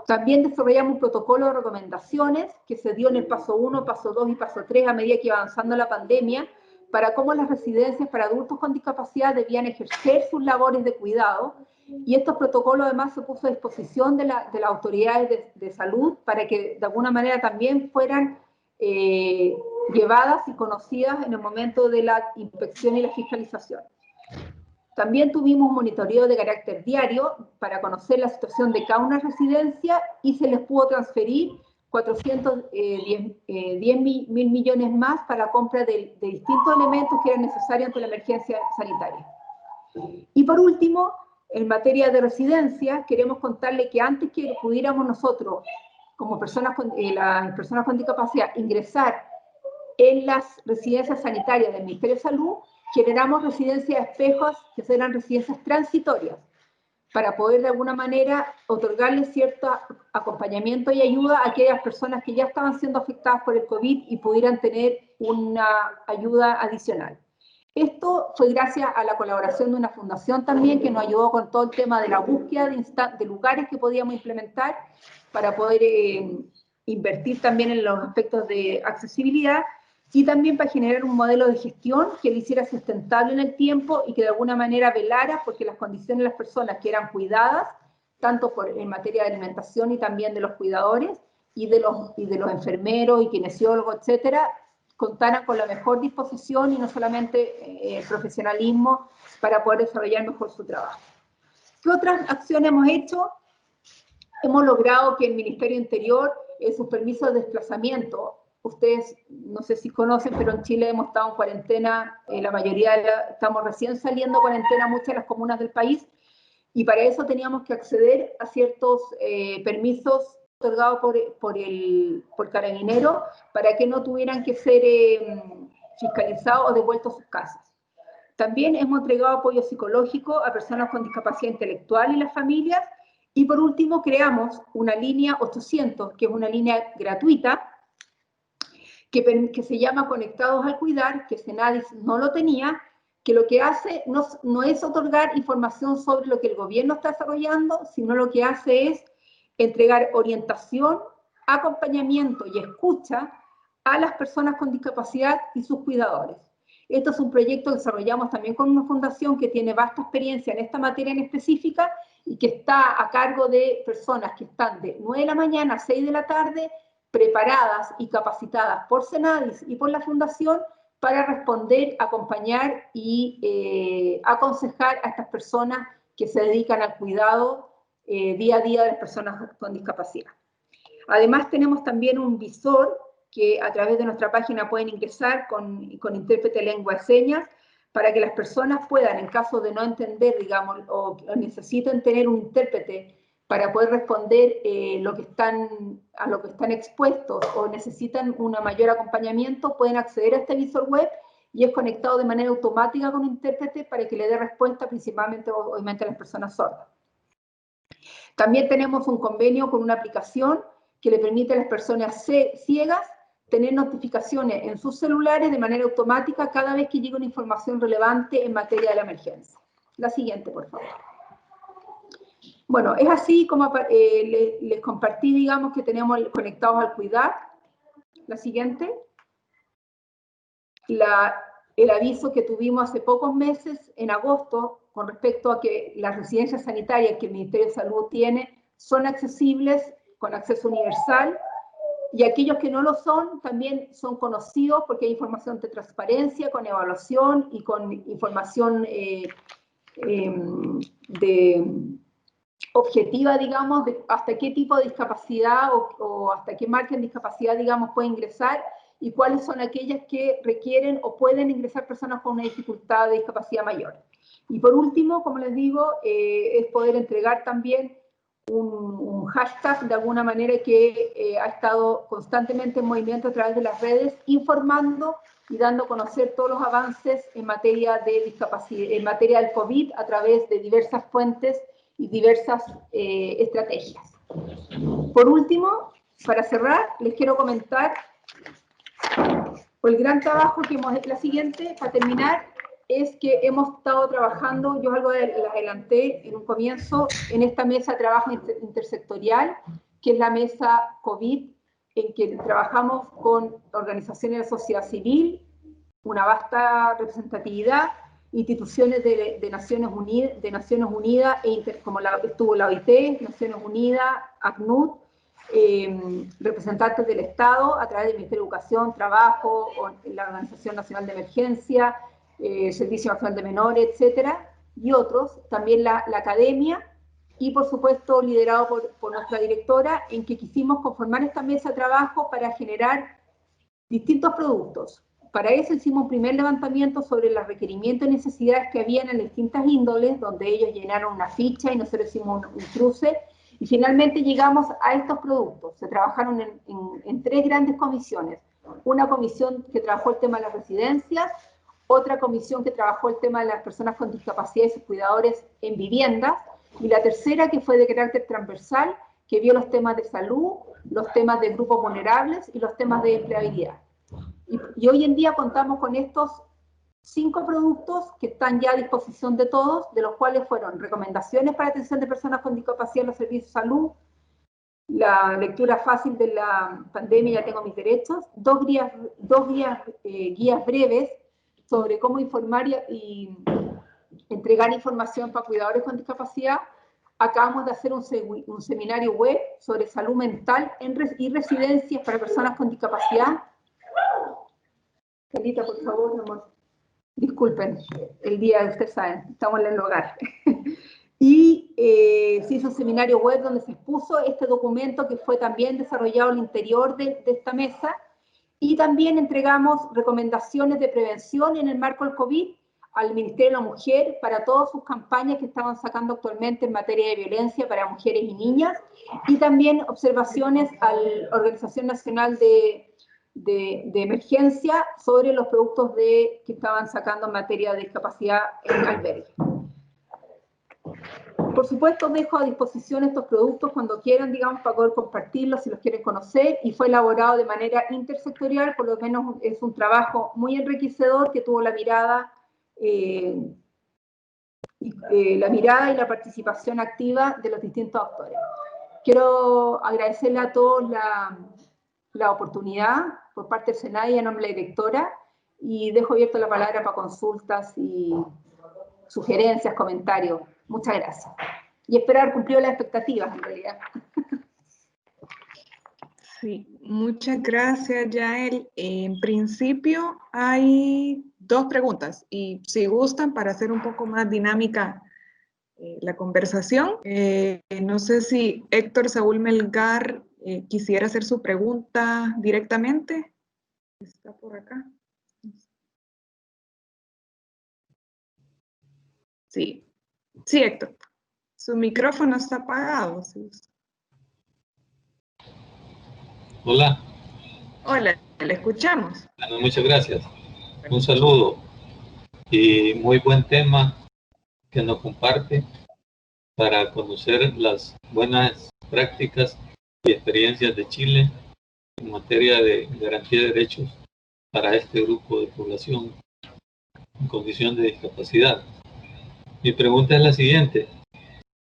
También desarrollamos un protocolo de recomendaciones que se dio en el paso 1, paso 2 y paso 3 a medida que iba avanzando la pandemia, para cómo las residencias para adultos con discapacidad debían ejercer sus labores de cuidado, y estos protocolos además se puso a disposición de las autoridades de salud para que de alguna manera también fueran llevadas y conocidas en el momento de la inspección y la fiscalización. También tuvimos un monitoreo de carácter diario para conocer la situación de cada una residencia y se les pudo transferir 410 mil millones más para la compra de distintos elementos que eran necesarios ante la emergencia sanitaria. Y por último, en materia de residencia, queremos contarle que antes que pudiéramos nosotros, como las personas con discapacidad, ingresar en las residencias sanitarias del Ministerio de Salud, generamos residencias espejos, que serán residencias transitorias, para poder de alguna manera otorgarles cierto acompañamiento y ayuda a aquellas personas que ya estaban siendo afectadas por el COVID y pudieran tener una ayuda adicional. Esto fue gracias a la colaboración de una fundación también que nos ayudó con todo el tema de la búsqueda de lugares que podíamos implementar, para poder invertir también en los aspectos de accesibilidad y también para generar un modelo de gestión que lo hiciera sustentable en el tiempo y que de alguna manera velara porque las condiciones de las personas que eran cuidadas, tanto en materia de alimentación y también de los cuidadores y de los enfermeros y kinesiólogos, etcétera, contaran con la mejor disposición y no solamente profesionalismo para poder desarrollar mejor su trabajo. ¿Qué otras acciones hemos hecho? Hemos logrado que el Ministerio del Interior, sus permisos de desplazamiento, ustedes no sé si conocen, pero en Chile hemos estado en cuarentena, la mayoría estamos recién saliendo de cuarentena muchas de las comunas del país, y para eso teníamos que acceder a ciertos permisos otorgados por Carabineros para que no tuvieran que ser fiscalizados o devueltos a sus casas. También hemos entregado apoyo psicológico a personas con discapacidad intelectual y las familias. Y por último, creamos una línea 800, que es una línea gratuita, que se llama Conectados al Cuidar, que Senadis no lo tenía, que lo que hace no es otorgar información sobre lo que el gobierno está desarrollando, sino lo que hace es entregar orientación, acompañamiento y escucha a las personas con discapacidad y sus cuidadores. Esto es un proyecto que desarrollamos también con una fundación que tiene vasta experiencia en esta materia en específica y que está a cargo de personas que están de 9 de la mañana a 6 de la tarde, preparadas y capacitadas por Senadis y por la fundación para responder, acompañar y aconsejar a estas personas que se dedican al cuidado día a día de las personas con discapacidad. Además tenemos también un visor que a través de nuestra página pueden ingresar con intérprete de lengua de señas para que las personas puedan, en caso de no entender, digamos, o necesiten tener un intérprete para poder responder a lo que están expuestos o necesitan un mayor acompañamiento, pueden acceder a este visor web y es conectado de manera automática con un intérprete para que le dé respuesta principalmente, obviamente, a las personas sordas. También tenemos un convenio con una aplicación que le permite a las personas ciegas tener notificaciones en sus celulares de manera automática cada vez que llega una información relevante en materia de la emergencia. La siguiente, por favor. Bueno, es así como les compartí, digamos, que tenemos Conectados al Cuidar. La siguiente. El aviso que tuvimos hace pocos meses, en agosto, con respecto a que las residencias sanitarias que el Ministerio de Salud tiene son accesibles con acceso universal, y aquellos que no lo son también son conocidos porque hay información de transparencia, con evaluación y con información objetiva, digamos, de hasta qué tipo de discapacidad o hasta qué margen de discapacidad, digamos, puede ingresar y cuáles son aquellas que requieren o pueden ingresar personas con una dificultad de discapacidad mayor. Y por último, como les digo, es poder entregar también un hashtag de alguna manera que ha estado constantemente en movimiento a través de las redes, informando y dando a conocer todos los avances en materia de discapacidad, en materia del COVID, a través de diversas fuentes y diversas estrategias. Por último, para cerrar, les quiero comentar el gran trabajo que hemos hecho. La siguiente, para terminar, es que hemos estado trabajando, yo algo les adelanté en un comienzo, en esta mesa de trabajo intersectorial, que es la mesa COVID, en que trabajamos con organizaciones de la sociedad civil, una vasta representatividad, instituciones de Naciones Unidas, como estuvo la OIT, Naciones Unidas, ACNUD, representantes del Estado a través del Ministerio de Educación, Trabajo, la Organización Nacional de Emergencia, Servicio Nacional de Menores, etcétera, y otros, también la academia, y por supuesto liderado por nuestra directora, en que quisimos conformar esta mesa de trabajo para generar distintos productos. Para eso hicimos un primer levantamiento sobre los requerimientos y necesidades que habían en distintas índoles, donde ellos llenaron una ficha y nosotros hicimos un cruce, y finalmente llegamos a estos productos. Se trabajaron en 3 grandes comisiones. Una comisión que trabajó el tema de las residencias, otra comisión que trabajó el tema de las personas con discapacidad y sus cuidadores en viviendas, y la tercera que fue de carácter transversal, que vio los temas de salud, los temas de grupos vulnerables y los temas de empleabilidad. Y hoy en día contamos con estos 5 productos que están ya a disposición de todos, de los cuales fueron recomendaciones para atención de personas con discapacidad en los servicios de salud, la lectura fácil de la pandemia, ya tengo mis derechos, dos guías breves sobre cómo informar y entregar información para cuidadores con discapacidad. Acabamos de hacer un seminario web sobre salud mental y residencias para personas con discapacidad. Carlita, por favor, amor. Disculpen, el día, ustedes saben, estamos en el hogar. Y se hizo un seminario web donde se expuso este documento que fue también desarrollado al interior de esta mesa, y también entregamos recomendaciones de prevención en el marco del COVID al Ministerio de la Mujer para todas sus campañas que estaban sacando actualmente en materia de violencia para mujeres y niñas, y también observaciones a la Organización Nacional de Emergencia sobre los productos que estaban sacando en materia de discapacidad en albergue. Por supuesto, dejo a disposición estos productos cuando quieran, digamos, para poder compartirlos si los quieren conocer, y fue elaborado de manera intersectorial, por lo menos es un trabajo muy enriquecedor que tuvo la mirada y la participación activa de los distintos actores. Quiero agradecerle a todos la oportunidad por parte del SENAI en nombre de la directora, y dejo abierta la palabra para consultas y sugerencias, comentarios. Muchas gracias. Y espero haber cumplido las expectativas, en realidad. Sí, muchas gracias, Yael. En principio hay dos preguntas, y si gustan, para hacer un poco más dinámica la conversación, no sé si Héctor Saúl Melgar quisiera hacer su pregunta directamente. Está por acá. Sí, sí, Héctor. Su micrófono está apagado. Sí. Hola. Hola, le escuchamos. Bueno, muchas gracias. Un saludo y muy buen tema que nos comparte para conocer las buenas prácticas y experiencias de Chile en materia de garantía de derechos para este grupo de población en condición de discapacidad. Mi pregunta es la siguiente,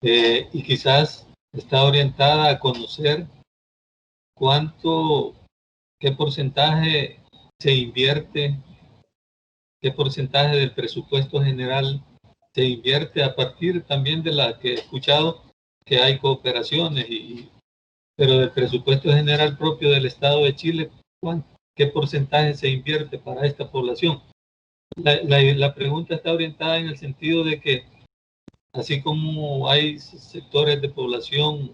y quizás está orientada a conocer qué porcentaje se invierte, qué porcentaje del presupuesto general se invierte a partir también de la que he escuchado que hay cooperaciones, pero del presupuesto general propio del Estado de Chile, ¿qué porcentaje se invierte para esta población? La pregunta está orientada en el sentido de que, así como hay sectores de población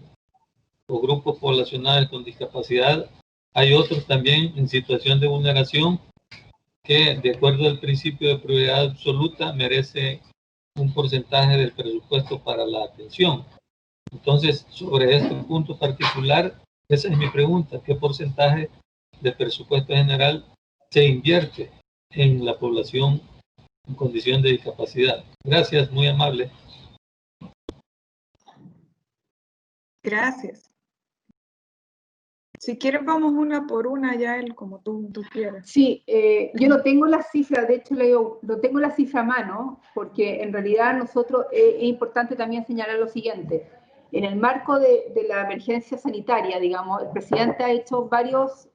o grupos poblacionales con discapacidad, hay otros también en situación de vulneración que, de acuerdo al principio de prioridad absoluta, merece un porcentaje del presupuesto para la atención. Entonces, sobre este punto particular, esa es mi pregunta: ¿qué porcentaje del presupuesto general se invierte en la población en condición de discapacidad? Gracias, muy amable. Gracias. Si quieres, vamos una por una, ya como tú quieras. Sí, yo no tengo la cifra, de hecho no tengo la cifra a mano, porque en realidad nosotros es importante también señalar lo siguiente. En el marco de la emergencia sanitaria, digamos, el presidente ha hecho varios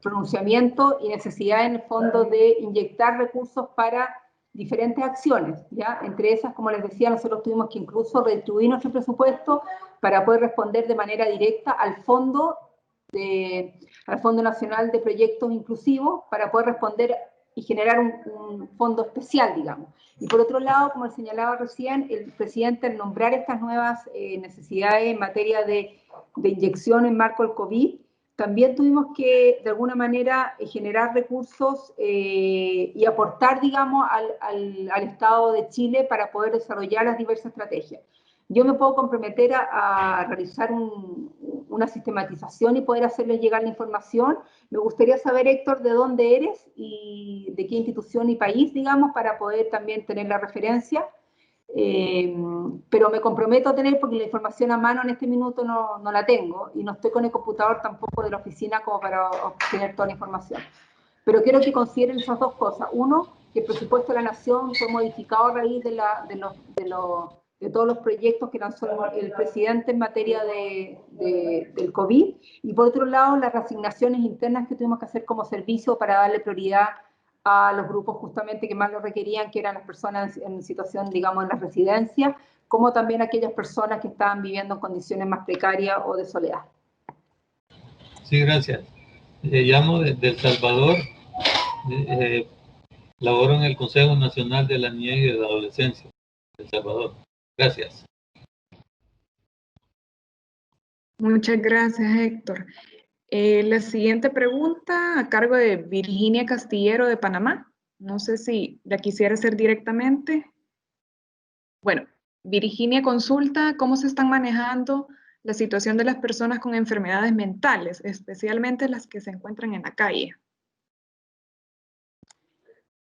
pronunciamientos y necesidad en el fondo de inyectar recursos para diferentes acciones, ¿ya? Entre esas, como les decía, nosotros tuvimos que incluso redistribuir nuestro presupuesto para poder responder de manera directa al Fondo Nacional de Proyectos Inclusivos, para poder responder y generar un fondo especial, digamos. Y por otro lado, como señalaba recién, el presidente, al nombrar estas nuevas necesidades en materia de inyección en marco del COVID, también tuvimos que, de alguna manera, generar recursos y aportar, digamos, al Estado de Chile para poder desarrollar las diversas estrategias. Yo me puedo comprometer a realizar una sistematización y poder hacerles llegar la información. Me gustaría saber, Héctor, de dónde eres y de qué institución y país, digamos, para poder también tener la referencia. Pero me comprometo a tener, porque la información a mano en este minuto no la tengo, y no estoy con el computador tampoco de la oficina como para obtener toda la información. Pero quiero que consideren esas dos cosas. Uno, que el presupuesto de la Nación fue modificado a raíz de de todos los proyectos que lanzó el presidente en materia del COVID, y por otro lado las reasignaciones internas que tuvimos que hacer como servicio para darle prioridad a los grupos justamente que más lo requerían, que eran las personas en situación, digamos, en las residencias, como también aquellas personas que estaban viviendo en condiciones más precarias o de soledad. Sí, gracias. Llamo desde El Salvador. Laboro en el Consejo Nacional de la Niñez y de la Adolescencia de El Salvador. Gracias. Muchas gracias, Héctor. La siguiente pregunta a cargo de Virginia Castillero de Panamá. No sé si la quisiera hacer directamente. Bueno, Virginia consulta cómo se están manejando la situación de las personas con enfermedades mentales, especialmente las que se encuentran en la calle.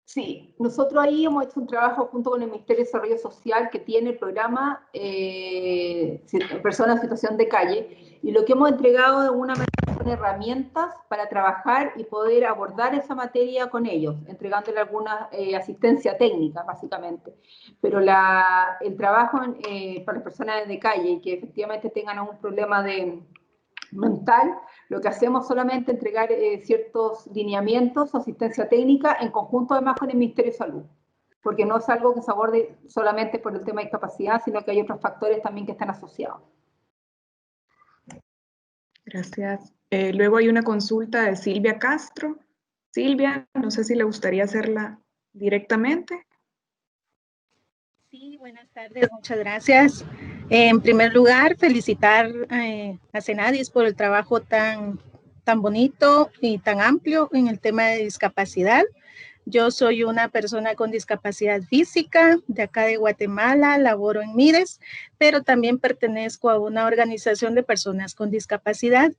Sí, nosotros ahí hemos hecho un trabajo junto con el Ministerio de Desarrollo Social que tiene el programa Personas en Situación de Calle, y lo que hemos entregado de alguna manera son herramientas para trabajar y poder abordar esa materia con ellos, entregándole alguna asistencia técnica, básicamente. Pero el trabajo para las personas de calle y que efectivamente tengan algún problema mental, lo que hacemos solamente es entregar ciertos lineamientos, asistencia técnica, en conjunto además con el Ministerio de Salud, porque no es algo que se aborde solamente por el tema de discapacidad, sino que hay otros factores también que están asociados. Gracias. Luego hay una consulta de Silvia Castro. Silvia, no sé si le gustaría hacerla directamente. Sí, buenas tardes, muchas gracias. En primer lugar, felicitar a Cenadis por el trabajo tan bonito y tan amplio en el tema de discapacidad. Yo soy una persona con discapacidad física de acá de Guatemala, laboro en MIDES, pero también pertenezco a una organización de personas con discapacidad.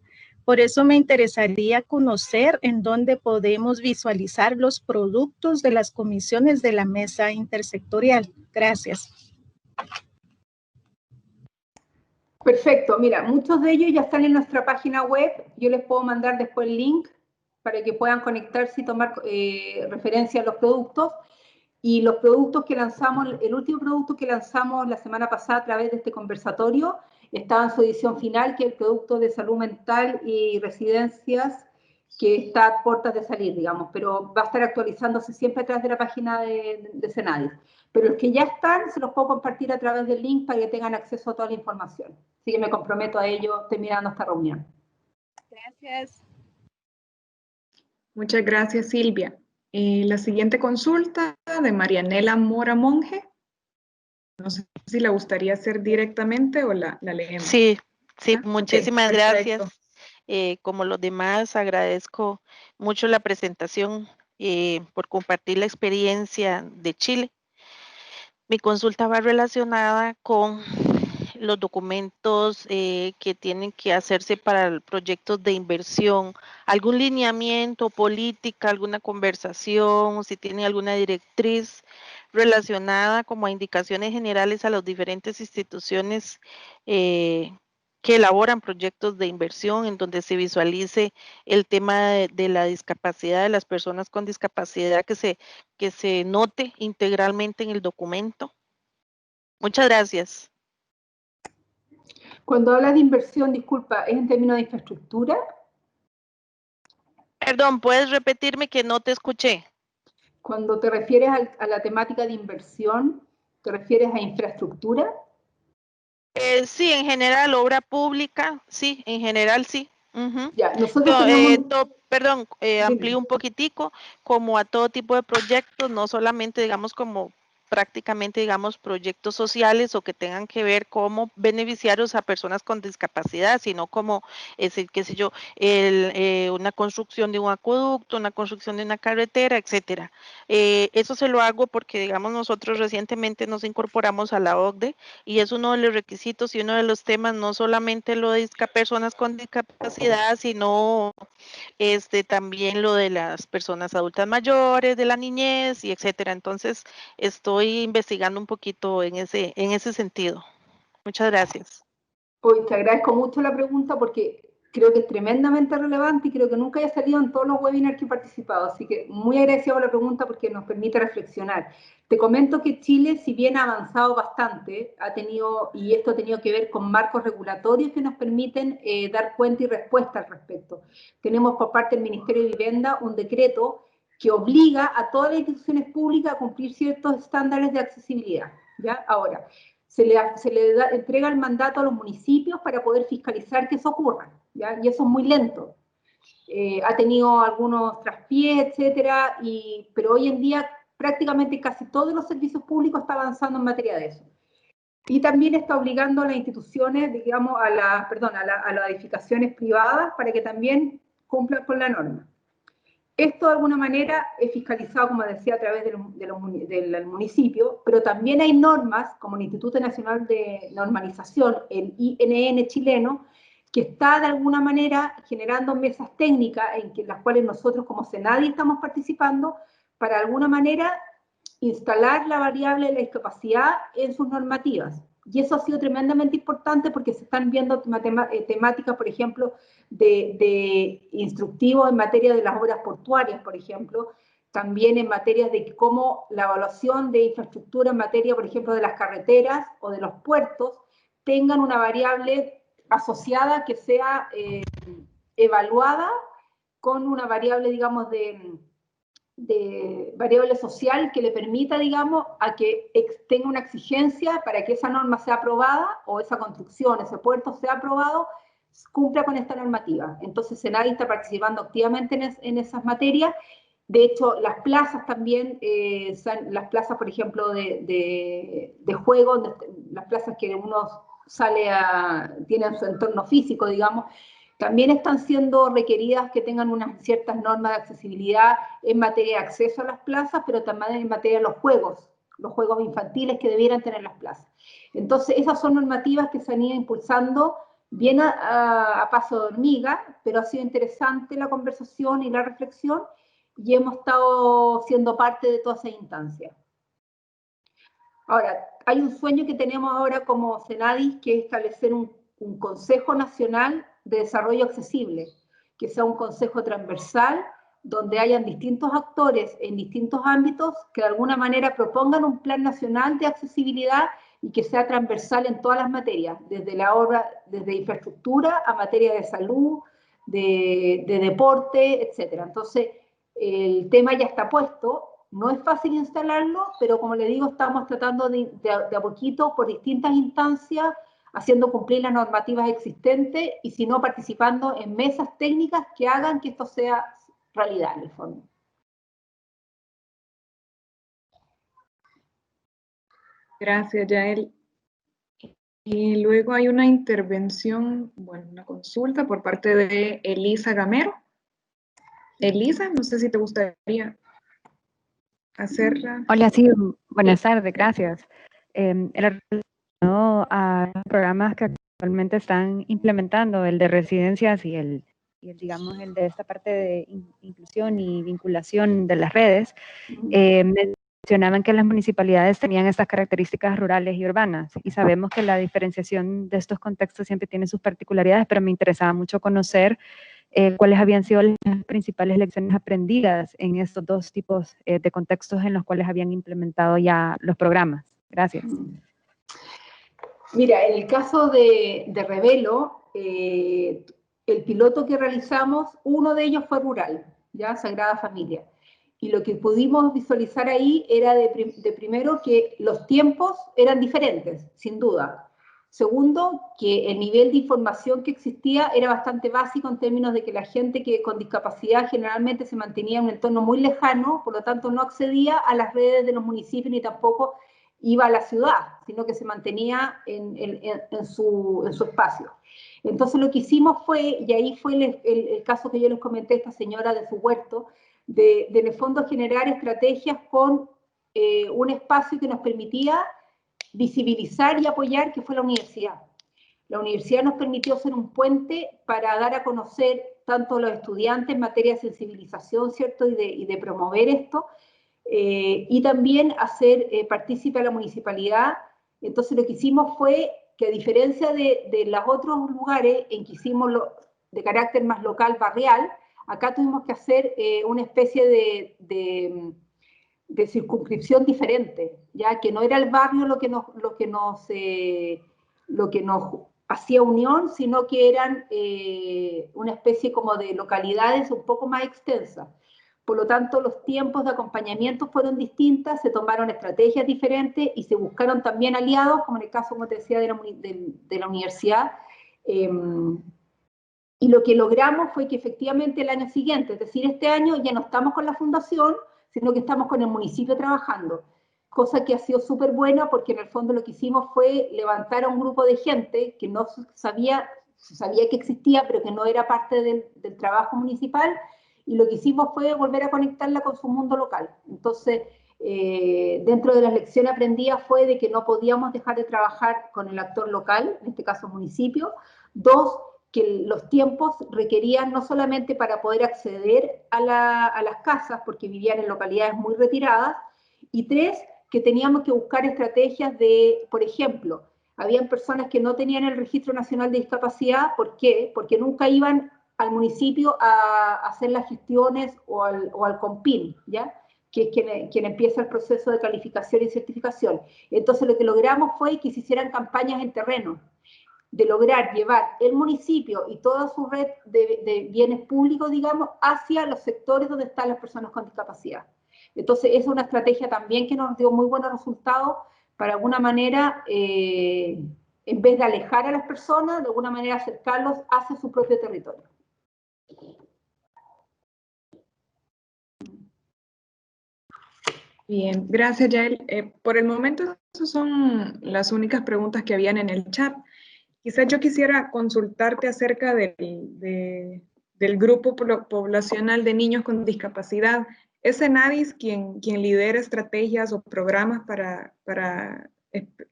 Por eso me interesaría conocer en dónde podemos visualizar los productos de las comisiones de la mesa intersectorial. Gracias. Perfecto, mira, muchos de ellos ya están en nuestra página web. Yo les puedo mandar después el link para que puedan conectarse y tomar referencia a los productos. Y los productos que lanzamos, el último producto que lanzamos la semana pasada a través de este conversatorio, estaba en su edición final, que es el producto de salud mental y residencias, que está a puertas de salir, digamos, pero va a estar actualizándose siempre a través de la página de Cenadis. Pero los que ya están, se los puedo compartir a través del link para que tengan acceso a toda la información. Así que me comprometo a ello terminando esta reunión. Gracias. Muchas gracias, Silvia. La siguiente consulta de Marianela Mora Monge. No sé si la gustaría hacer directamente o la leemos. Sí, sí, ¿Ah? muchísimas Okay, gracias. Como los demás, agradezco mucho la presentación por compartir la experiencia de Chile. Mi consulta va relacionada con los documentos que tienen que hacerse para proyectos de inversión, algún lineamiento, política, alguna conversación, si tienen alguna directriz relacionada como a indicaciones generales a las diferentes instituciones que elaboran proyectos de inversión en donde se visualice el tema de la discapacidad de las personas con discapacidad, que se note integralmente en el documento. Muchas gracias. Cuando hablas de inversión, disculpa, ¿es en términos de infraestructura? Perdón, ¿puedes repetirme que no te escuché? Cuando te refieres a la temática de inversión, ¿te refieres a infraestructura? Sí, en general, obra pública, sí, en general sí. Ya, nosotros tenemos... Perdón, amplío un poquitico, como a todo tipo de proyectos, no solamente, digamos, como prácticamente, digamos, proyectos sociales o que tengan que ver como beneficiarios a personas con discapacidad, sino como, qué sé yo, una construcción de un acueducto, una construcción de una carretera, etcétera. Eso se lo hago porque, digamos, nosotros recientemente nos incorporamos a la OCDE y es uno de los requisitos y uno de los temas, no solamente lo de personas con discapacidad, sino también lo de las personas adultas mayores, de la niñez y etcétera. Entonces, estoy investigando un poquito en ese sentido. Muchas gracias. Hoy te agradezco mucho la pregunta porque creo que es tremendamente relevante y creo que nunca haya salido en todos los webinars que he participado, así que muy agradecida por la pregunta porque nos permite reflexionar. Te comento que Chile, si bien ha avanzado bastante, y esto ha tenido que ver con marcos regulatorios que nos permiten dar cuenta y respuesta al respecto. Tenemos por parte del Ministerio de Vivienda un decreto que obliga a todas las instituciones públicas a cumplir ciertos estándares de accesibilidad, ¿ya? Ahora, se le entrega el mandato a los municipios para poder fiscalizar que eso ocurra, ¿ya? Y eso es muy lento. Ha tenido algunos traspiés, etcétera, pero hoy en día prácticamente casi todos los servicios públicos están avanzando en materia de eso. Y también está obligando a las instituciones, digamos, a las edificaciones privadas para que también cumplan con la norma. Esto de alguna manera es fiscalizado, como decía, a través del municipio, pero también hay normas, como el Instituto Nacional de Normalización, el INN chileno, que está de alguna manera generando mesas técnicas en las cuales nosotros como Senadi estamos participando para de alguna manera instalar la variable de la discapacidad en sus normativas. Y eso ha sido tremendamente importante porque se están viendo temáticas, por ejemplo, de instructivos en materia de las obras portuarias, por ejemplo, también en materia de cómo la evaluación de infraestructura en materia, por ejemplo, de las carreteras o de los puertos, tengan una variable asociada que sea evaluada con una variable, digamos, de variable social que le permita, digamos, a que tenga una exigencia para que esa norma sea aprobada o esa construcción, ese puerto sea aprobado, cumpla con esta normativa. Entonces, Senadi está participando activamente en esas materias. De hecho, las plazas también, las plazas, por ejemplo, de juego, las plazas que uno tienen su entorno físico, digamos, también están siendo requeridas que tengan unas ciertas normas de accesibilidad en materia de acceso a las plazas, pero también en materia de los juegos infantiles que debieran tener las plazas. Entonces, esas son normativas que se han ido impulsando bien a paso de hormiga, pero ha sido interesante la conversación y la reflexión, y hemos estado siendo parte de toda esa instancia. Ahora, hay un sueño que tenemos ahora como Senadi, que es establecer un Consejo Nacional de Desarrollo Accesible, que sea un consejo transversal, donde hayan distintos actores en distintos ámbitos que de alguna manera propongan un plan nacional de accesibilidad y que sea transversal en todas las materias, desde infraestructura a materia de salud, de deporte, etc. Entonces, el tema ya está puesto, no es fácil instalarlo, pero como le digo, estamos tratando de a poquito, por distintas instancias, haciendo cumplir las normativas existentes y si no, participando en mesas técnicas que hagan que esto sea realidad en el fondo. Gracias, Yael. Y luego hay una intervención, bueno, una consulta por parte de Elisa Gamero. Elisa, no sé si te gustaría hacerla. Hola, sí, buenas tardes, gracias. Relacionado a los programas que actualmente están implementando, el de residencias y el digamos, el de esta parte de inclusión y vinculación de las redes, mencionaban que las municipalidades tenían estas características rurales y urbanas, y sabemos que la diferenciación de estos contextos siempre tiene sus particularidades, pero me interesaba mucho conocer cuáles habían sido las principales lecciones aprendidas en estos dos tipos de contextos en los cuales habían implementado ya los programas. Gracias. Mira, en el caso de Revelo, el piloto que realizamos, uno de ellos fue rural, ya Sagrada Familia. Y lo que pudimos visualizar ahí era de primero que los tiempos eran diferentes, sin duda. Segundo, que el nivel de información que existía era bastante básico en términos de que la gente con discapacidad generalmente se mantenía en un entorno muy lejano, por lo tanto no accedía a las redes de los municipios ni tampoco iba a la ciudad, sino que se mantenía en su espacio. Entonces lo que hicimos fue, y ahí fue el caso que yo les comenté a esta señora de su huerto, de en el fondo generar estrategias con un espacio que nos permitía visibilizar y apoyar, que fue la universidad. La universidad nos permitió ser un puente para dar a conocer tanto a los estudiantes en materia de sensibilización, ¿cierto? Y de promover esto, y también hacer partícipe a la municipalidad. Entonces lo que hicimos fue que, a diferencia de los otros lugares en que hicimos de carácter más local, barrial, acá tuvimos que hacer una especie de circunscripción diferente, ya que no era el barrio lo que nos hacía unión, sino que eran una especie como de localidades un poco más extensas. Por lo tanto, los tiempos de acompañamiento fueron distintas, se tomaron estrategias diferentes y se buscaron también aliados, como en el caso, como te decía, de la universidad. Y lo que logramos fue que efectivamente el año siguiente, es decir, este año ya no estamos con la fundación, sino que estamos con el municipio trabajando, cosa que ha sido súper buena porque en el fondo lo que hicimos fue levantar a un grupo de gente que no sabía que existía, pero que no era parte del trabajo municipal, y lo que hicimos fue volver a conectarla con su mundo local. Entonces, dentro de las lecciones aprendidas fue de que no podíamos dejar de trabajar con el actor local, en este caso municipio. Dos, que los tiempos requerían no solamente para poder acceder a las casas, porque vivían en localidades muy retiradas, y tres, que teníamos que buscar estrategias de, por ejemplo, habían personas que no tenían el Registro Nacional de Discapacidad. ¿Por qué? Porque nunca iban al municipio a hacer las gestiones o al COMPIN, ¿ya? Que es quien empieza el proceso de calificación y certificación. Entonces lo que logramos fue que se hicieran campañas en terreno, de lograr llevar el municipio y toda su red de bienes públicos, digamos, hacia los sectores donde están las personas con discapacidad. Entonces, es una estrategia también que nos dio muy buenos resultados, para de alguna manera, en vez de alejar a las personas, de alguna manera acercarlos hacia su propio territorio. Bien, gracias, Yael. Por el momento, esas son las únicas preguntas que habían en el chat. Quizás yo quisiera consultarte acerca del grupo poblacional de niños con discapacidad. ¿Es Senadis quien lidera estrategias o programas para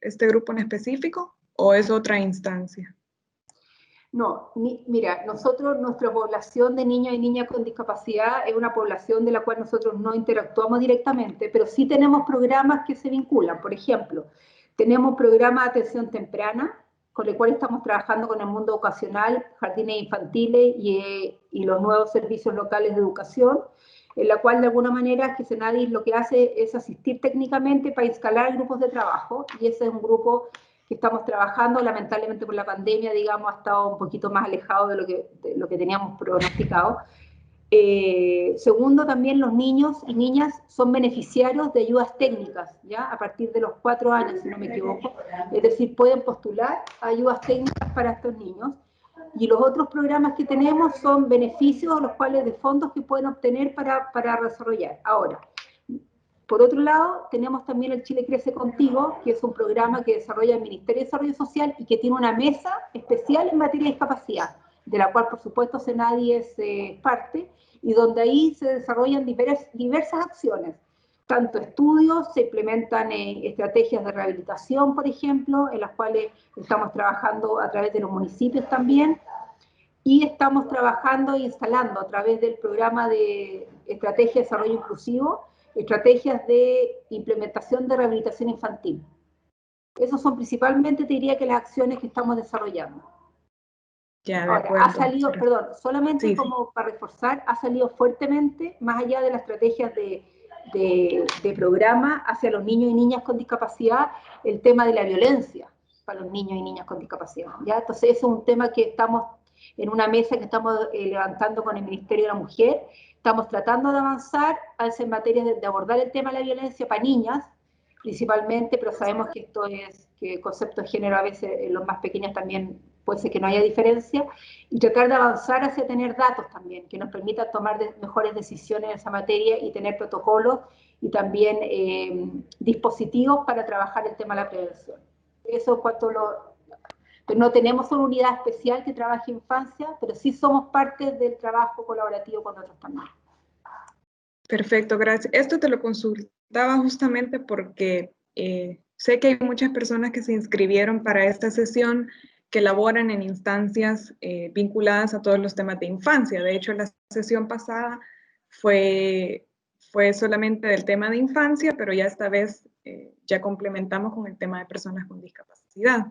este grupo en específico, o es otra instancia? No, mira, nuestra población de niños y niñas con discapacidad es una población de la cual nosotros no interactuamos directamente, pero sí tenemos programas que se vinculan. Por ejemplo, tenemos programas de atención temprana, con el cual estamos trabajando con el mundo educacional, jardines infantiles y los nuevos servicios locales de educación, en la cual de alguna manera que Senadis lo que hace es asistir técnicamente para instalar grupos de trabajo, y ese es un grupo que estamos trabajando. Lamentablemente por la pandemia, digamos, ha estado un poquito más alejado de lo que teníamos pronosticado. Segundo, también los niños y niñas son beneficiarios de ayudas técnicas, ¿ya? A partir de los 4 años, si no me equivoco. Es decir, pueden postular ayudas técnicas para estos niños. Y los otros programas que tenemos son beneficios, los cuales de fondos que pueden obtener para desarrollar. Ahora, por otro lado, tenemos también el Chile Crece Contigo, que es un programa que desarrolla el Ministerio de Desarrollo Social y que tiene una mesa especial en materia de discapacidad, de la cual, por supuesto, Senadi es parte, y donde ahí se desarrollan diversas acciones, tanto estudios, se implementan estrategias de rehabilitación, por ejemplo, en las cuales estamos trabajando a través de los municipios también, y estamos trabajando e instalando a través del programa de Estrategia de Desarrollo Inclusivo, estrategias de implementación de rehabilitación infantil. Esas son principalmente, te diría, que las acciones que estamos desarrollando. Ya, de ahora, acuerdo. ha salido, perdón, solamente sí, como sí, para reforzar, ha salido fuertemente, más allá de las estrategias de programa hacia los niños y niñas con discapacidad, el tema de la violencia para los niños y niñas con discapacidad, ¿ya? Entonces, eso es un tema que estamos en una mesa que estamos levantando con el Ministerio de la Mujer. Estamos tratando de avanzar en materia de abordar el tema de la violencia para niñas, principalmente, pero sabemos que esto es, que el concepto de género a veces en los más pequeños también puede ser que no haya diferencia, y tratar de avanzar hacia tener datos también, que nos permitan tomar mejores decisiones en esa materia y tener protocolos y también dispositivos para trabajar el tema de la prevención. Eso en cuanto a pero no tenemos una unidad especial que trabaje infancia, pero sí somos parte del trabajo colaborativo con otros también. Perfecto, gracias. Esto te lo consultaba justamente porque sé que hay muchas personas que se inscribieron para esta sesión que laboran en instancias vinculadas a todos los temas de infancia. De hecho, la sesión pasada fue solamente del tema de infancia, pero ya esta vez ya complementamos con el tema de personas con discapacidad.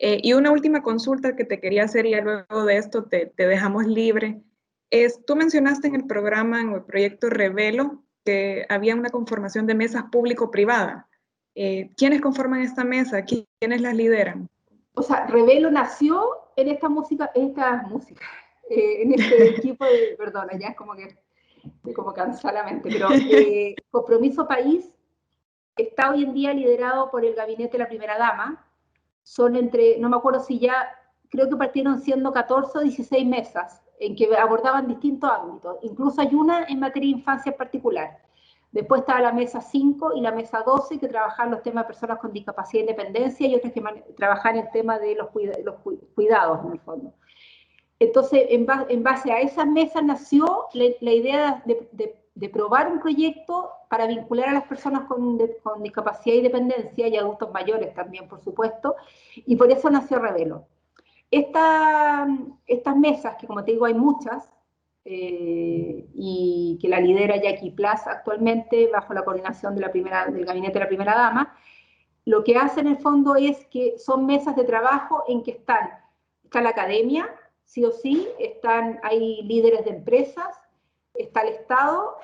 Y una última consulta que te quería hacer, y luego de esto te dejamos libre, es, tú mencionaste en el programa, en el proyecto Revelo, que había una conformación de mesas público-privada. ¿Quiénes conforman esta mesa? ¿Quiénes las lideran? O sea, Revelo nació en esta música, en este equipo de, perdona, ya es como que estoy como cansada la mente, pero Compromiso País está hoy en día liderado por el gabinete de la primera dama. Son no me acuerdo si ya, creo que partieron siendo 14 o 16 mesas en que abordaban distintos ámbitos. Incluso hay una en materia de infancia en particular. Después estaba la mesa 5 y la mesa 12, que trabajaban los temas de personas con discapacidad y dependencia, y otras que trabajaban el tema de los cuidados, en el fondo. Entonces, en base a esas mesas nació la idea de probar un proyecto para vincular a las personas con discapacidad y dependencia, y adultos mayores también, por supuesto, y por eso nació Revelo. Estas mesas, que como te digo hay muchas, y que la lidera Jackie Plas actualmente, bajo la coordinación del gabinete de la primera dama, lo que hace en el fondo es que son mesas de trabajo en que está la academia, sí o sí, hay líderes de empresas, está el Estado,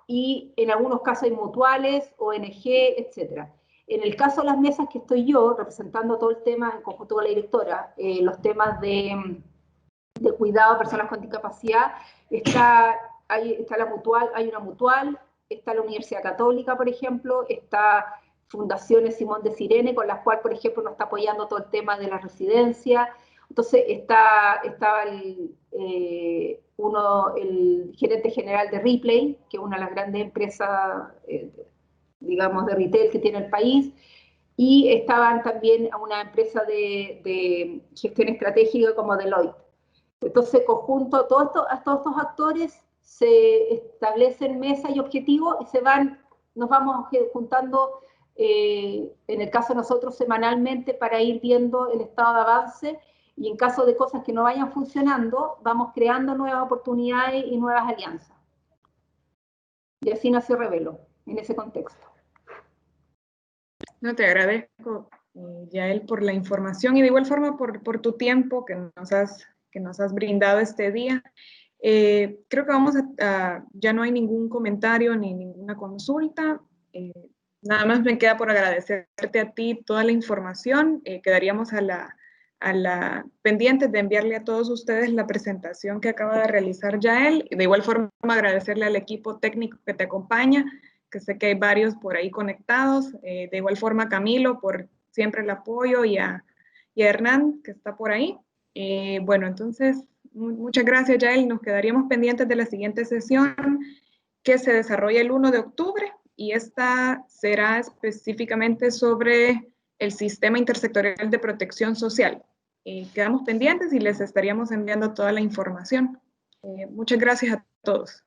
y en algunos casos hay mutuales, ONG, etc. En el caso de las mesas que estoy yo, representando todo el tema en conjunto con la directora, los temas de cuidado a personas con discapacidad, está la mutual, hay una mutual, está la Universidad Católica, por ejemplo, está Fundaciones Simón de Sirene, con las cuales, por ejemplo, nos está apoyando todo el tema de la residencia. Entonces estaba el gerente general de Ripley, que es una de las grandes empresas, digamos, de retail que tiene el país, y estaban también una empresa de gestión estratégica como Deloitte. Entonces, conjunto a todos estos actores se establecen mesas y objetivos y nos vamos juntando, en el caso de nosotros, semanalmente para ir viendo el estado de avance, y en caso de cosas que no vayan funcionando, vamos creando nuevas oportunidades y nuevas alianzas. Y así nació Revelo, en ese contexto. No, te agradezco, Yael, por la información y de igual forma por tu tiempo que nos has brindado este día. Creo que ya no hay ningún comentario ni ninguna consulta. Nada más me queda por agradecerte a ti toda la información. Quedaríamos pendientes de enviarle a todos ustedes la presentación que acaba de realizar Yael. De igual forma, agradecerle al equipo técnico que te acompaña, que sé que hay varios por ahí conectados. De igual forma, Camilo, por siempre el apoyo, y a Hernán, que está por ahí. Bueno, entonces, muchas gracias, Yael. Nos quedaríamos pendientes de la siguiente sesión, que se desarrolla el 1 de octubre, y esta será específicamente sobre el Sistema Intersectorial de Protección Social. Quedamos pendientes y les estaríamos enviando toda la información. Muchas gracias a todos.